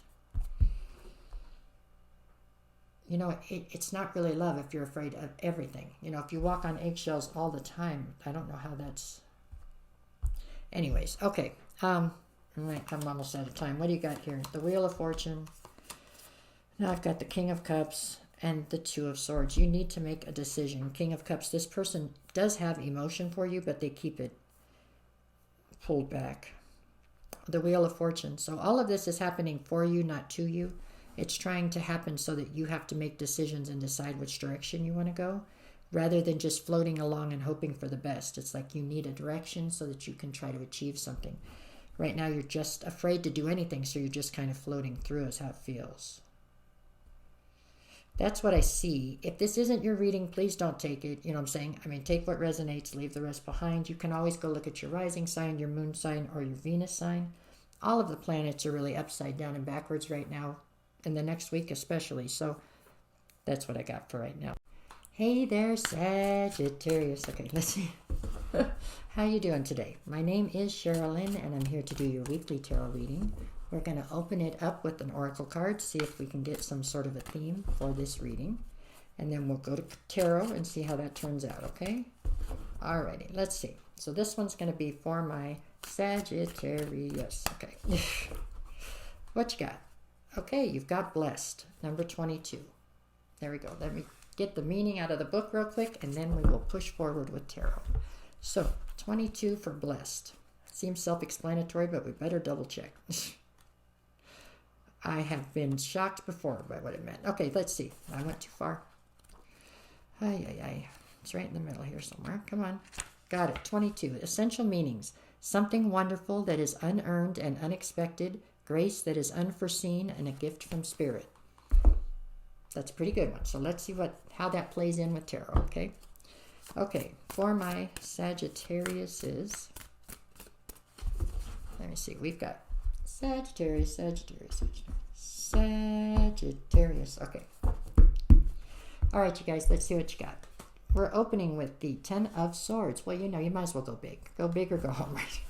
You know, it's not really love if you're afraid of everything. You know, if you walk on eggshells all the time, I don't know how that's... Anyways, okay. I'm almost out of time. What do you got here? The Wheel of Fortune. Now I've got the King of Cups and the Two of Swords. You need to make a decision. King of Cups, this person does have emotion for you, but they keep it pulled back. The Wheel of Fortune. So all of this is happening for you, not to you. It's trying to happen so that you have to make decisions and decide which direction you want to go, rather than just floating along and hoping for the best. It's like you need a direction so that you can try to achieve something. Right now you're just afraid to do anything, so you're just kind of floating through is how it feels. That's what I see. If this isn't your reading, please don't take it. You know what I'm saying? I mean, take what resonates, leave the rest behind. You can always go look at your rising sign, your moon sign, or your Venus sign. All of the planets are really upside down and backwards right now, in the next week especially. So that's what I got for right now. Hey there, Sagittarius. Okay, let's see. How you doing today? My name is Sherilyn, and I'm here to do your weekly tarot reading. We're going to open it up with an oracle card, see if we can get some sort of a theme for this reading. And then we'll go to tarot and see how that turns out, okay? Alrighty, let's see. So this one's going to be for my Sagittarius. Okay. What you got? Okay, you've got blessed, number 22. There we go. Let me get the meaning out of the book real quick, and then we will push forward with tarot. So, 22 for blessed. Seems self-explanatory, but we better double check. I have been shocked before by what it meant. Okay, let's see. I went too far. It's right in the middle here somewhere. Come on. Got it. 22. Essential meanings. Something wonderful that is unearned and unexpected. Grace that is unforeseen, and a gift from spirit. That's a pretty good one. So let's see how that plays in with tarot, okay? Okay, for my Sagittariuses, let me see. We've got Sagittarius. Okay. All right, you guys, let's see what you got. We're opening with the Ten of Swords. Well, you know, you might as well go big. Go big or go home, right?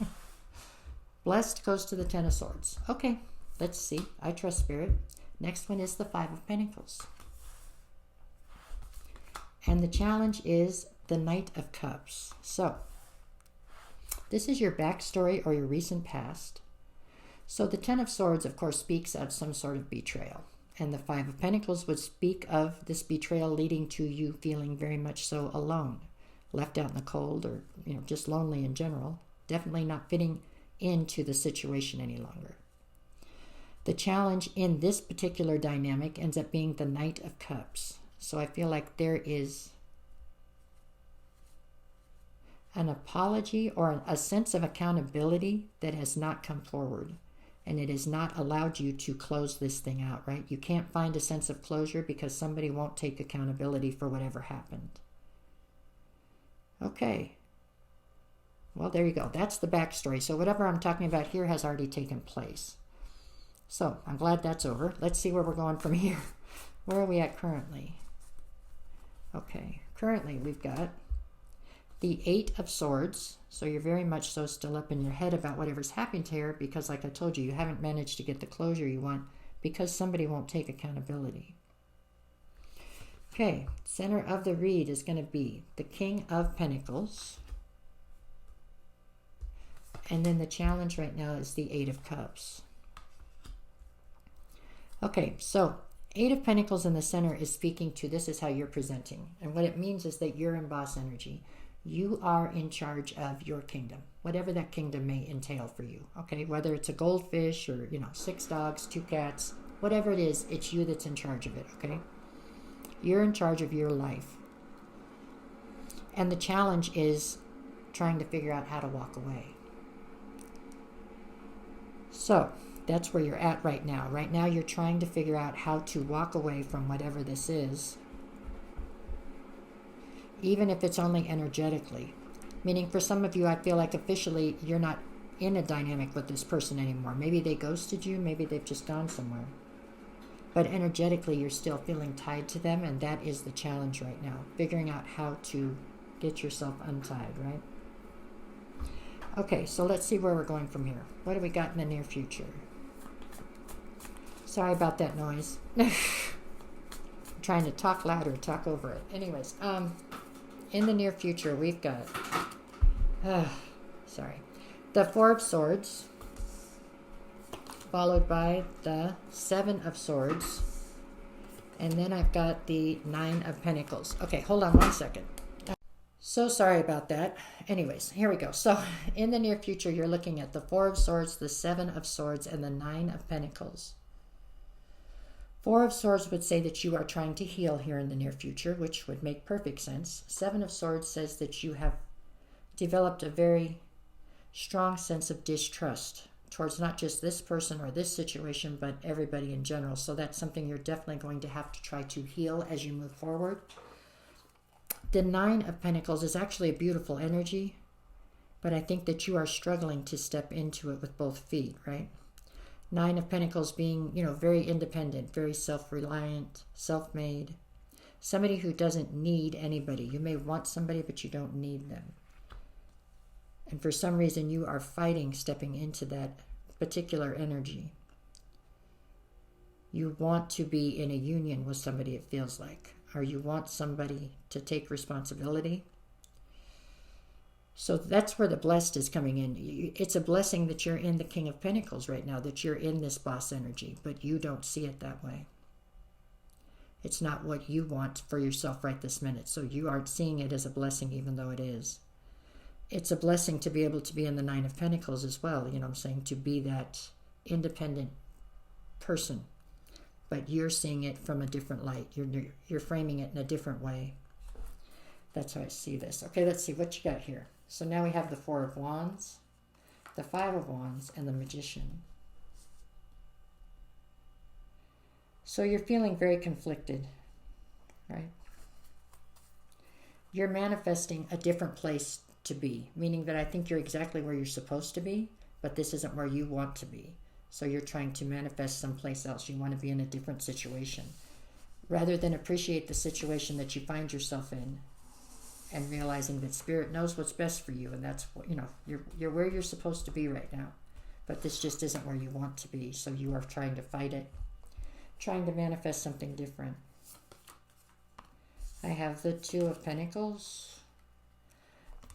Blessed goes to the Ten of Swords. Okay, let's see. I trust spirit. Next one is the Five of Pentacles. And the challenge is the Knight of Cups. So, this is your backstory or your recent past. So the Ten of Swords, of course, speaks of some sort of betrayal. And the Five of Pentacles would speak of this betrayal leading to you feeling very much so alone, left out in the cold, or, you know, just lonely in general. Definitely not fitting into the situation any longer. The challenge in this particular dynamic ends up being the Knight of Cups. So I feel like there is an apology or a sense of accountability that has not come forward. And it has not allowed you to close this thing out, right? You can't find a sense of closure because somebody won't take accountability for whatever happened. Okay. Well, there you go. That's the backstory. So whatever I'm talking about here has already taken place. So I'm glad that's over. Let's see where we're going from here. Where are we at currently? Okay, currently we've got the 8 of Swords. So you're very much so still up in your head about whatever's happened here because, like I told you, you haven't managed to get the closure you want because somebody won't take accountability. Okay, center of the read is going to be the King of Pentacles. And then the challenge right now is the 8 of Cups. Okay, so 8 of Pentacles in the center is speaking to this is how you're presenting. And what it means is that you're in boss energy. You are in charge of your kingdom, whatever that kingdom may entail for you. Okay, whether it's a goldfish or, 6 dogs, 2 cats, whatever it is, it's you that's in charge of it, okay? You're in charge of your life. And the challenge is trying to figure out how to walk away. So that's where you're at right now. Right now you're trying to figure out how to walk away from whatever this is, even if it's only energetically. Meaning for some of you, I feel like officially you're not in a dynamic with this person anymore. Maybe they ghosted you, maybe they've just gone somewhere. But energetically you're still feeling tied to them, and that is the challenge right now. Figuring out how to get yourself untied, right? Okay, so let's see where we're going from here. What do we got in the near future? Sorry about that noise. I'm trying to talk louder, talk over it. Anyways, in the near future, we've got, the 4 of Swords, followed by the 7 of Swords, and then I've got the 9 of Pentacles. Okay, hold on one second. So sorry about that. Anyways, here we go. So in the near future, you're looking at the 4 of Swords, the 7 of Swords, and the 9 of Pentacles. 4 of Swords would say that you are trying to heal here in the near future, which would make perfect sense. 7 of Swords says that you have developed a very strong sense of distrust towards not just this person or this situation, but everybody in general. So that's something you're definitely going to have to try to heal as you move forward. The 9 of Pentacles is actually a beautiful energy, but I think that you are struggling to step into it with both feet, right? 9 of Pentacles being, very independent, very self-reliant, self-made. Somebody who doesn't need anybody. You may want somebody, but you don't need them. And for some reason, you are fighting stepping into that particular energy. You want to be in a union with somebody, it feels like. Or you want somebody to take responsibility. So that's where the blessed is coming in. It's a blessing that you're in the King of Pentacles right now, that you're in this boss energy, but you don't see it that way. It's not what you want for yourself right this minute. So you aren't seeing it as a blessing, even though it is. It's a blessing to be able to be in the 9 of Pentacles as well. I'm saying, to be that independent person. But you're seeing it from a different light. You're framing it in a different way. That's how I see this. Okay, let's see what you got here. So now we have the 4 of Wands, the 5 of Wands, and the Magician. So you're feeling very conflicted, right? You're manifesting a different place to be, meaning that I think you're exactly where you're supposed to be, but this isn't where you want to be. So you're trying to manifest someplace else. You want to be in a different situation. Rather than appreciate the situation that you find yourself in and realizing that Spirit knows what's best for you, and that's what, you're where you're supposed to be right now. But this just isn't where you want to be, so you are trying to fight it, trying to manifest something different. I have the 2 of Pentacles,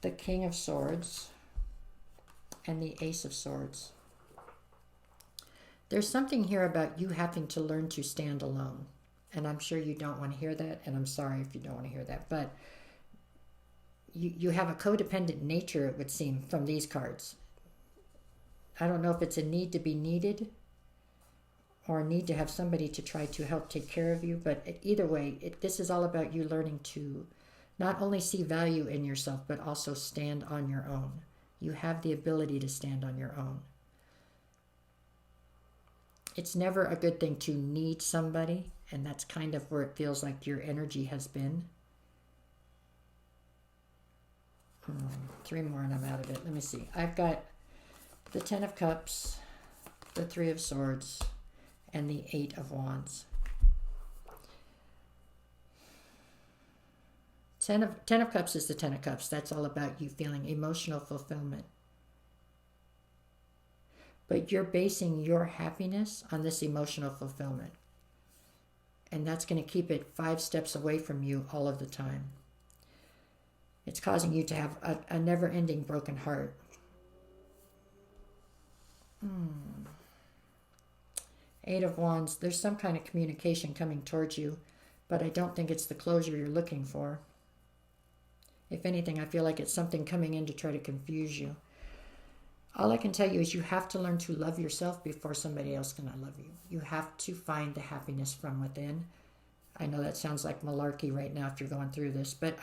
the King of Swords, and the Ace of Swords. There's something here about you having to learn to stand alone. And I'm sure you don't want to hear that, and I'm sorry if you don't want to hear that. But you have a codependent nature, it would seem, from these cards. I don't know if it's a need to be needed or a need to have somebody to try to help take care of you. But either way, this is all about you learning to not only see value in yourself, but also stand on your own. You have the ability to stand on your own. It's never a good thing to need somebody, and that's kind of where it feels like your energy has been. 3 more and I'm out of it. Let me see. I've got the 10 of Cups, the 3 of Swords, and the Eight of Wands. Ten of Cups is the Ten of Cups. That's all about you feeling emotional fulfillment. But you're basing your happiness on this emotional fulfillment. And that's going to keep it 5 steps away from you all of the time. It's causing you to have a never-ending broken heart. Eight of Wands. There's some kind of communication coming towards you, but I don't think it's the closure you're looking for. If anything, I feel like it's something coming in to try to confuse you. All I can tell you is you have to learn to love yourself before somebody else can love you. You have to find the happiness from within. I know that sounds like malarkey right now if you're going through this, but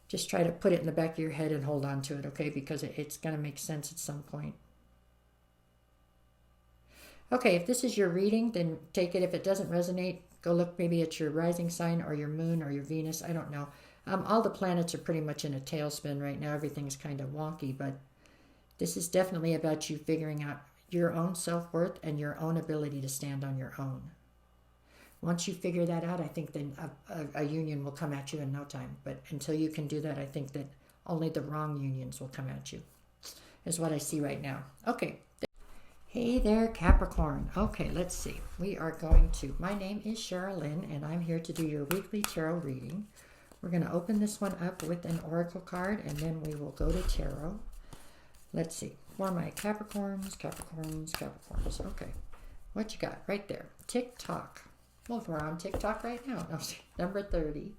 just try to put it in the back of your head and hold on to it, okay? Because it's going to make sense at some point. Okay, if this is your reading, then take it. If it doesn't resonate, go look maybe at your rising sign or your moon or your Venus. I don't know. All the planets are pretty much in a tailspin right now. Everything's kind of wonky, but this is definitely about you figuring out your own self-worth and your own ability to stand on your own. Once you figure that out, I think then a union will come at you in no time. But until you can do that, I think that only the wrong unions will come at you, is what I see right now. Okay. Hey there, Capricorn. Okay, let's see. We are going to, my name is Sherilyn, and I'm here to do your weekly tarot reading. We're going to open this one up with an oracle card, and then we will go to tarot. Let's see. For my Capricorns. Okay. What you got right there? TikTok. Well, we're on TikTok right now. No, number 30.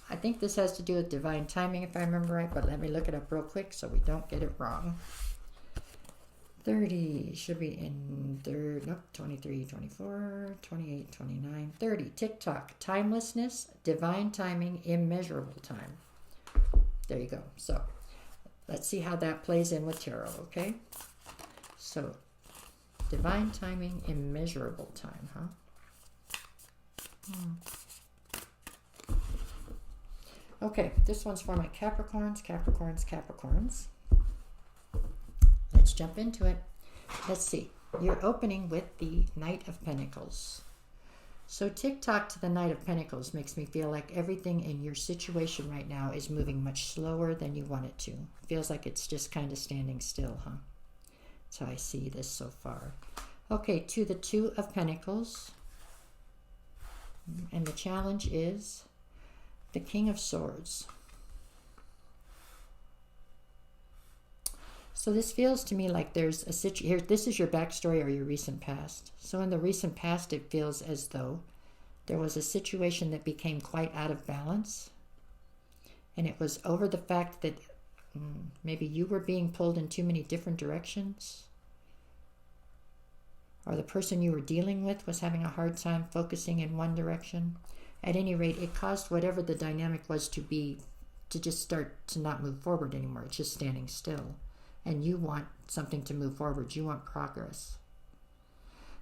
I think this has to do with divine timing, if I remember right, but let me look it up real quick so we don't get it wrong. 30 should be in 23, 24, 28, 29, 30. TikTok. Timelessness, divine timing, immeasurable time. There you go. So let's see how that plays in with tarot, okay? So, divine timing, immeasurable time, huh? Okay, this one's for my Capricorns. Let's jump into it. Let's see. You're opening with the Knight of Pentacles. So TikTok to the Knight of Pentacles makes me feel like everything in your situation right now is moving much slower than you want it to. Feels like it's just kind of standing still, huh? That's how I see this so far. Okay, to the Two of Pentacles. And the challenge is the King of Swords. So this feels to me like there's a situation here. This is your backstory or your recent past. So in the recent past, it feels as though there was a situation that became quite out of balance. And it was over the fact that maybe you were being pulled in too many different directions. Or the person you were dealing with was having a hard time focusing in one direction. At any rate, it caused whatever the dynamic was to be to just start to not move forward anymore. It's just standing still. And you want something to move forward. You want progress.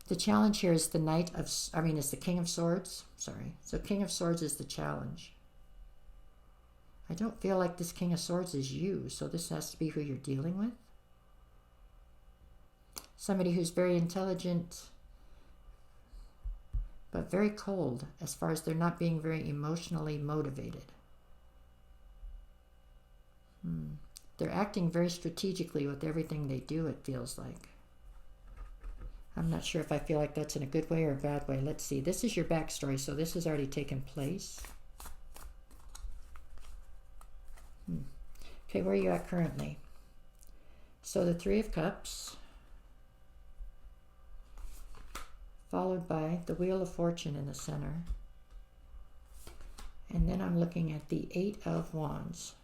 The challenge here is the is the King of Swords. Sorry. So King of Swords is the challenge. I don't feel like this King of Swords is you. So this has to be who you're dealing with. Somebody who's very intelligent, but very cold as far as they're not being very emotionally motivated. They're acting very strategically with everything they do, it feels like. I'm not sure if I feel like that's in a good way or a bad way. Let's see. This is your backstory, so this has already taken place. Okay, where are you at currently? So the Three of Cups, followed by the Wheel of Fortune in the center. And then I'm looking at the Eight of Wands.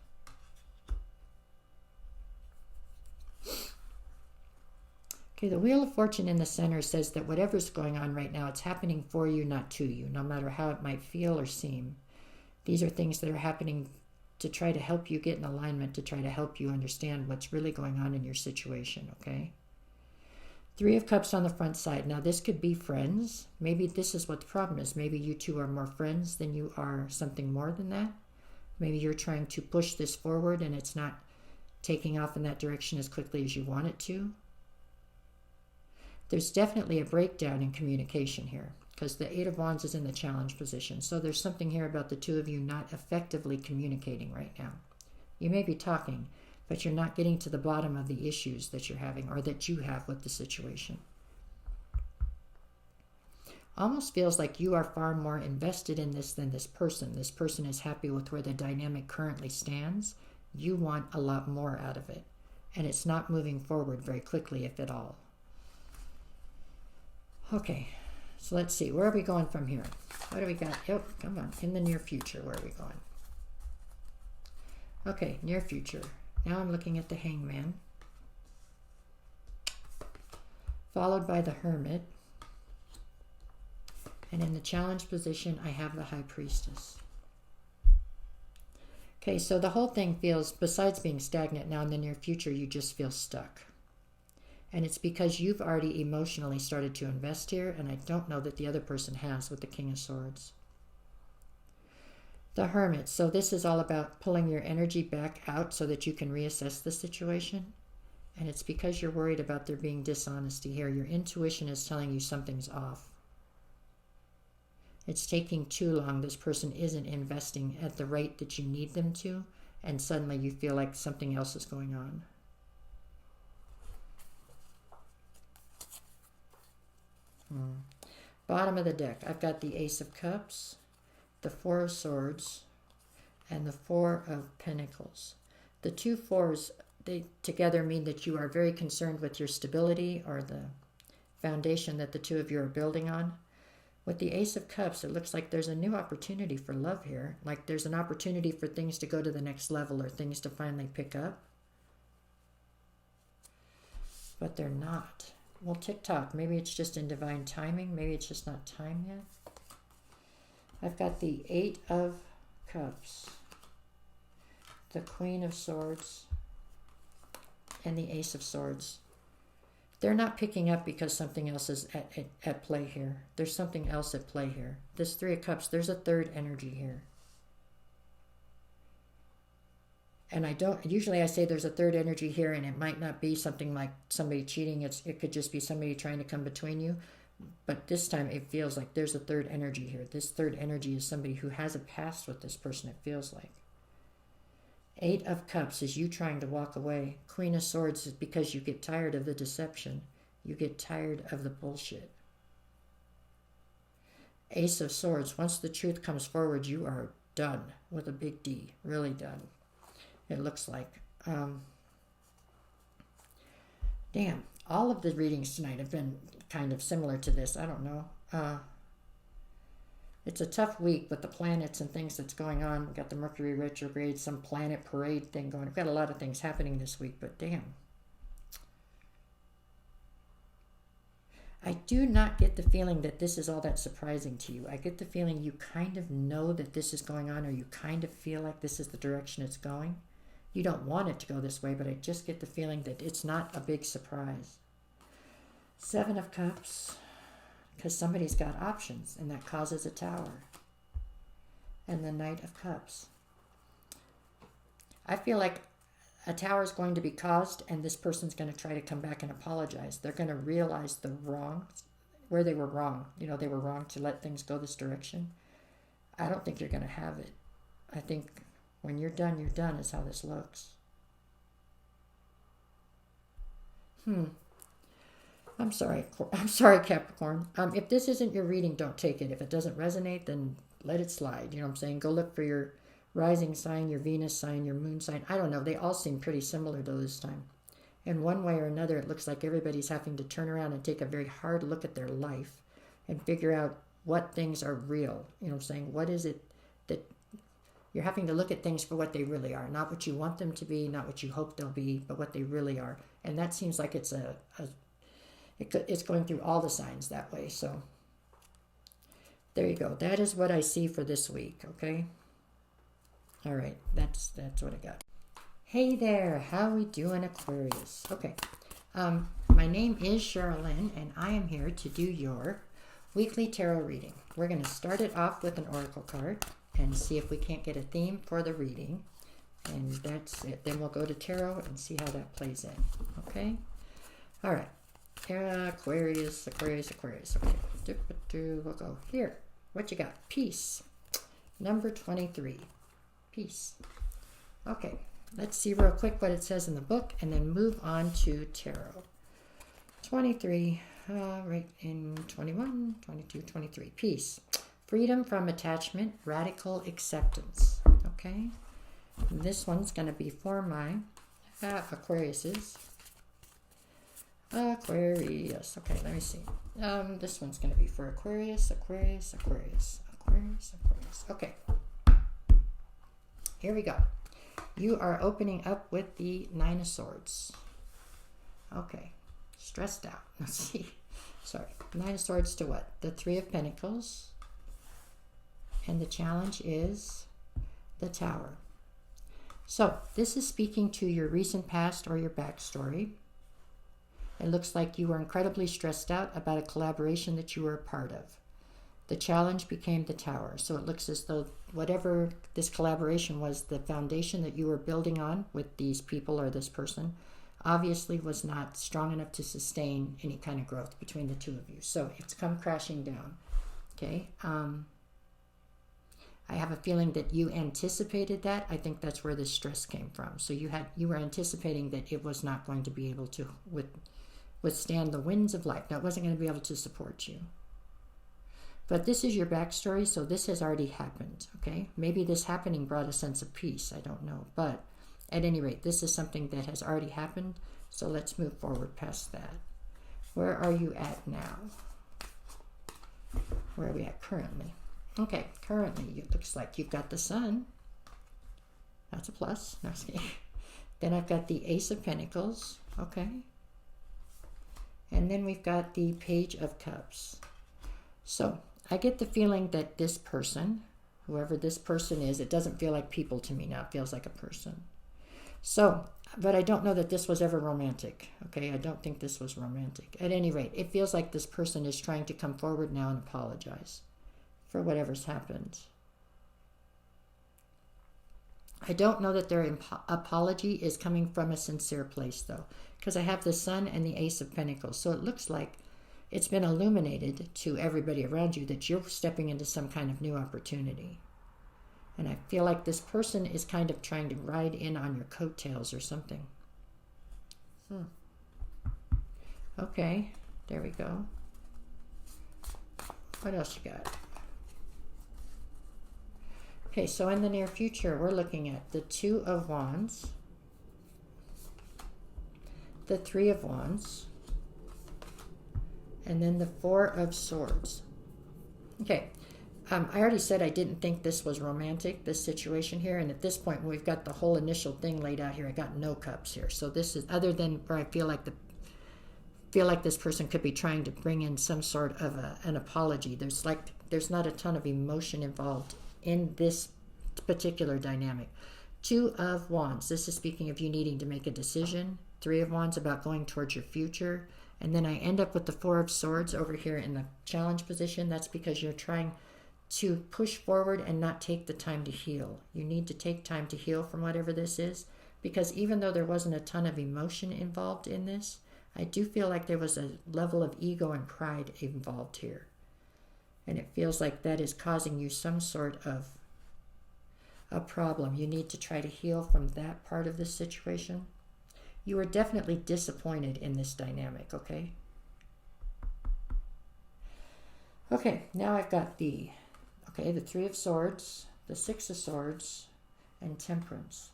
Okay, the Wheel of Fortune in the center says that whatever's going on right now, it's happening for you, not to you, no matter how it might feel or seem. These are things that are happening to try to help you get in alignment, to try to help you understand what's really going on in your situation, okay? Three of Cups on the front side. Now, this could be friends. Maybe this is what the problem is. Maybe you two are more friends than you are something more than that. Maybe you're trying to push this forward and it's not taking off in that direction as quickly as you want it to. There's definitely a breakdown in communication here because the Eight of Wands is in the challenge position. So there's something here about the two of you not effectively communicating right now. You may be talking, but you're not getting to the bottom of the issues that you're having or that you have with the situation. Almost feels like you are far more invested in this than this person. This person is happy with where the dynamic currently stands. You want a lot more out of it. And it's not moving forward very quickly, if at all. Okay, so let's see. Where are we going from here? What do we got? Oh, come on. In the near future, where are we going? Okay, near future. Now I'm looking at the Hangman. Followed by the Hermit. And in the challenge position, I have the High Priestess. Okay, so the whole thing feels, besides being stagnant now in the near future, you just feel stuck. And it's because you've already emotionally started to invest here, and I don't know that the other person has with the King of Swords. The Hermit. So this is all about pulling your energy back out so that you can reassess the situation. And it's because you're worried about there being dishonesty here. Your intuition is telling you something's off. It's taking too long. This person isn't investing at the rate that you need them to, and suddenly you feel like something else is going on. Bottom of the deck, I've got the Ace of Cups, the Four of Swords, and the Four of Pentacles. The two fours, they together mean that you are very concerned with your stability or the foundation that the two of you are building on. With the Ace of Cups, it looks like there's a new opportunity for love here. Like there's an opportunity for things to go to the next level or things to finally pick up. But they're not. Well, tick-tock. Maybe it's just in divine timing. Maybe it's just not time yet. I've got the Eight of Cups, the Queen of Swords, and the Ace of Swords. They're not picking up because something else is at play here. There's something else at play here. This Three of Cups, there's a third energy here. And usually I say there's a third energy here, and it might not be something like somebody cheating. It could just be somebody trying to come between you. But this time it feels like there's a third energy here. This third energy is somebody who has a past with this person, it feels like. Eight of Cups is you trying to walk away. Queen of Swords is because you get tired of the deception. You get tired of the bullshit. Ace of Swords, once the truth comes forward, you are done with a big D. Really done. It looks like. Damn. All of the readings tonight have been kind of similar to this. I don't know. It's a tough week with the planets and things that's going on. We've got the Mercury retrograde, some planet parade thing going. We've got a lot of things happening this week, but damn. I do not get the feeling that this is all that surprising to you. I get the feeling you kind of know that this is going on, or you kind of feel like this is the direction it's going. You don't want it to go this way, but I just get the feeling that it's not a big surprise. Seven of Cups. Because somebody's got options, and that causes a Tower. And the Knight of Cups. I feel like a Tower is going to be caused, and this person's going to try to come back and apologize. They're going to realize the wrong, where they were wrong. You know, they were wrong to let things go this direction. I don't think you're going to have it. I think when you're done is how this looks. I'm sorry, Capricorn. If this isn't your reading, don't take it. If it doesn't resonate, then let it slide. You know what I'm saying? Go look for your rising sign, your Venus sign, your moon sign. I don't know. They all seem pretty similar to this time. In one way or another, it looks like everybody's having to turn around and take a very hard look at their life and figure out what things are real. You know what I'm saying? What is it that you're having to look at things for what they really are? Not what you want them to be, not what you hope they'll be, but what they really are. And that seems like it's it's going through all the signs that way. So there you go. That is what I see for this week. Okay. All right. That's what I got. Hey there. How we doing, Aquarius? Okay. My name is Sherilyn, and I am here to do your weekly tarot reading. We're going to start it off with an oracle card and see if we can't get a theme for the reading. And that's it. Then we'll go to tarot and see how that plays in. Okay. All right. Aquarius, Aquarius, Aquarius. Okay, we'll go here. What you got? Peace. Number 23. Peace. Okay, let's see real quick what it says in the book and then move on to tarot. 23, right in 21, 22, 23. Peace. Freedom from attachment, radical acceptance. Okay, this one's going to be for my Aquariuses. Aquarius. Okay, let me see. This one's going to be for Aquarius, Aquarius, Aquarius, Aquarius, Aquarius. Okay. Here we go. You are opening up with the Nine of Swords. Okay. Stressed out. Let's see. Sorry. Nine of Swords to what? The Three of Pentacles. And the challenge is the Tower. So, this is speaking to your recent past or your backstory. It looks like you were incredibly stressed out about a collaboration that you were a part of. The challenge became the Tower. So it looks as though whatever this collaboration was, the foundation that you were building on with these people or this person, obviously was not strong enough to sustain any kind of growth between the two of you. So it's come crashing down. Okay. I have a feeling that you anticipated that. I think that's where this stress came from. So you were anticipating that it was not going to be able to withstand the winds of life. Now, it wasn't going to be able to support you. But this is your backstory, so this has already happened, okay? Maybe this happening brought a sense of peace. I don't know. But at any rate, this is something that has already happened, so let's move forward past that. Where are you at now? Where are we at currently? Okay, currently, it looks like you've got the Sun. That's a plus. No, then I've got the Ace of Pentacles, okay? And then we've got the Page of Cups. So I get the feeling that this person, whoever this person is, it doesn't feel like people to me now. It feels like a person. So, but I don't know that this was ever romantic. Okay, I don't think this was romantic. At any rate, it feels like this person is trying to come forward now and apologize for whatever's happened. I don't know that their apology is coming from a sincere place, though, because I have the Sun and the Ace of Pentacles. So it looks like it's been illuminated to everybody around you that you're stepping into some kind of new opportunity. And I feel like this person is kind of trying to ride in on your coattails or something. Okay, there we go. What else you got? Okay, so in the near future, we're looking at the Two of Wands, the Three of Wands, and then the Four of Swords. Okay, I already said I didn't think this was romantic, this situation here, and at this point, when we've got the whole initial thing laid out here, I got no cups here. So this is, other than where I feel like this person could be trying to bring in some sort of an apology. There's not a ton of emotion involved in this particular dynamic. Two of Wands, this is speaking of you needing to make a decision. Three of Wands about going towards your future. And then I end up with the Four of Swords over here in the challenge position. That's because you're trying to push forward and not take the time to heal. You need to take time to heal from whatever this is, because even though there wasn't a ton of emotion involved in this, I do feel like there was a level of ego and pride involved here. And it feels like that is causing you some sort of a problem. You need to try to heal from that part of this situation. You are definitely disappointed in this dynamic, okay? Okay, now I've got the Three of Swords, the Six of Swords, and Temperance.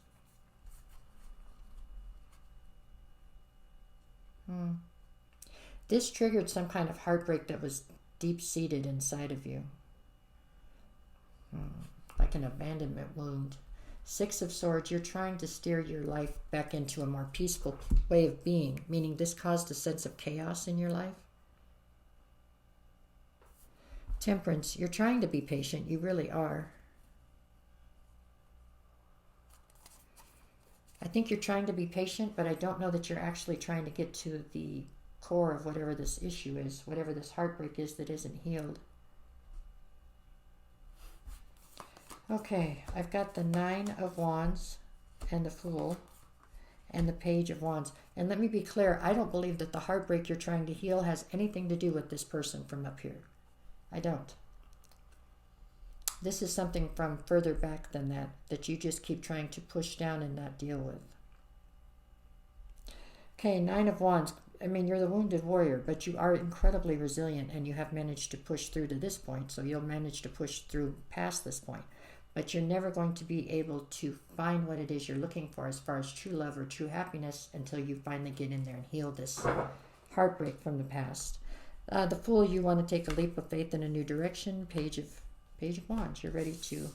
This triggered some kind of heartbreak that was deep-seated inside of you. Like an abandonment wound. Six of Swords, you're trying to steer your life back into a more peaceful way of being, meaning this caused a sense of chaos in your life. Temperance, you're trying to be patient. You really are. I think you're trying to be patient, but I don't know that you're actually trying to get to the core of whatever this issue is, whatever this heartbreak is that isn't healed. Okay, I've got the Nine of Wands and the Fool. and the Page of Wands. And let me be clear, I don't believe that the heartbreak you're trying to heal has anything to do with this person from up here. I don't. This is something from further back than that, that you just keep trying to push down and not deal with. Okay, Nine of Wands. I mean, you're the wounded warrior, but you are incredibly resilient, and you have managed to push through to this point, so you'll manage to push through past this point. But you're never going to be able to find what it is you're looking for as far as true love or true happiness until you finally get in there and heal this heartbreak from the past. The Fool, you want to take a leap of faith in a new direction. Page of Wands, you're ready to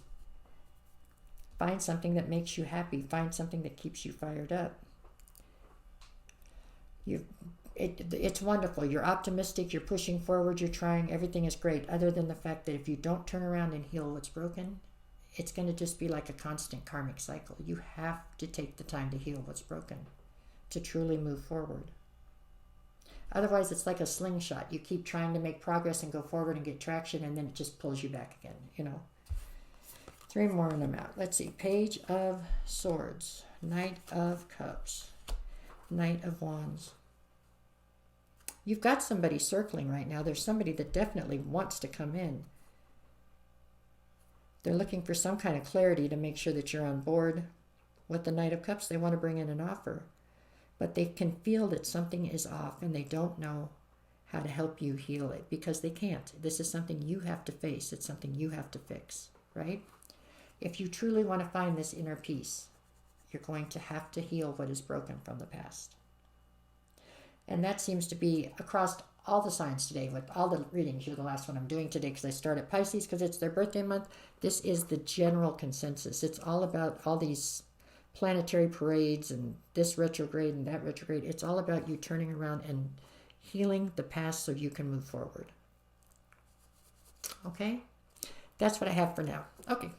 find something that makes you happy, find something that keeps you fired up. It's wonderful. You're optimistic, you're pushing forward, you're trying, everything is great, other than the fact that if you don't turn around and heal what's broken, it's going to just be like a constant karmic cycle. You have to take the time to heal what's broken to truly move forward. Otherwise, it's like a slingshot. You keep trying to make progress and go forward and get traction, and then it just pulls you back again, you know. 3 more and I'm out. Let's see. Page of Swords, Knight of Cups, Knight of Wands. You've got somebody circling right now. There's somebody that definitely wants to come in. They're looking for some kind of clarity to make sure that you're on board with the Knight of Cups. They want to bring in an offer, but they can feel that something is off, and they don't know how to help you heal it because they can't. This is something you have to face. It's something you have to fix, right? If you truly want to find this inner peace, you're going to have to heal what is broken from the past. And that seems to be across all the signs today with all the readings. You're the last one I'm doing today because I start at Pisces because it's their birthday month. This is the general consensus. It's all about all these planetary parades and this retrograde and that retrograde. It's all about you turning around and healing the past so you can move forward. Okay? That's what I have for now. Okay.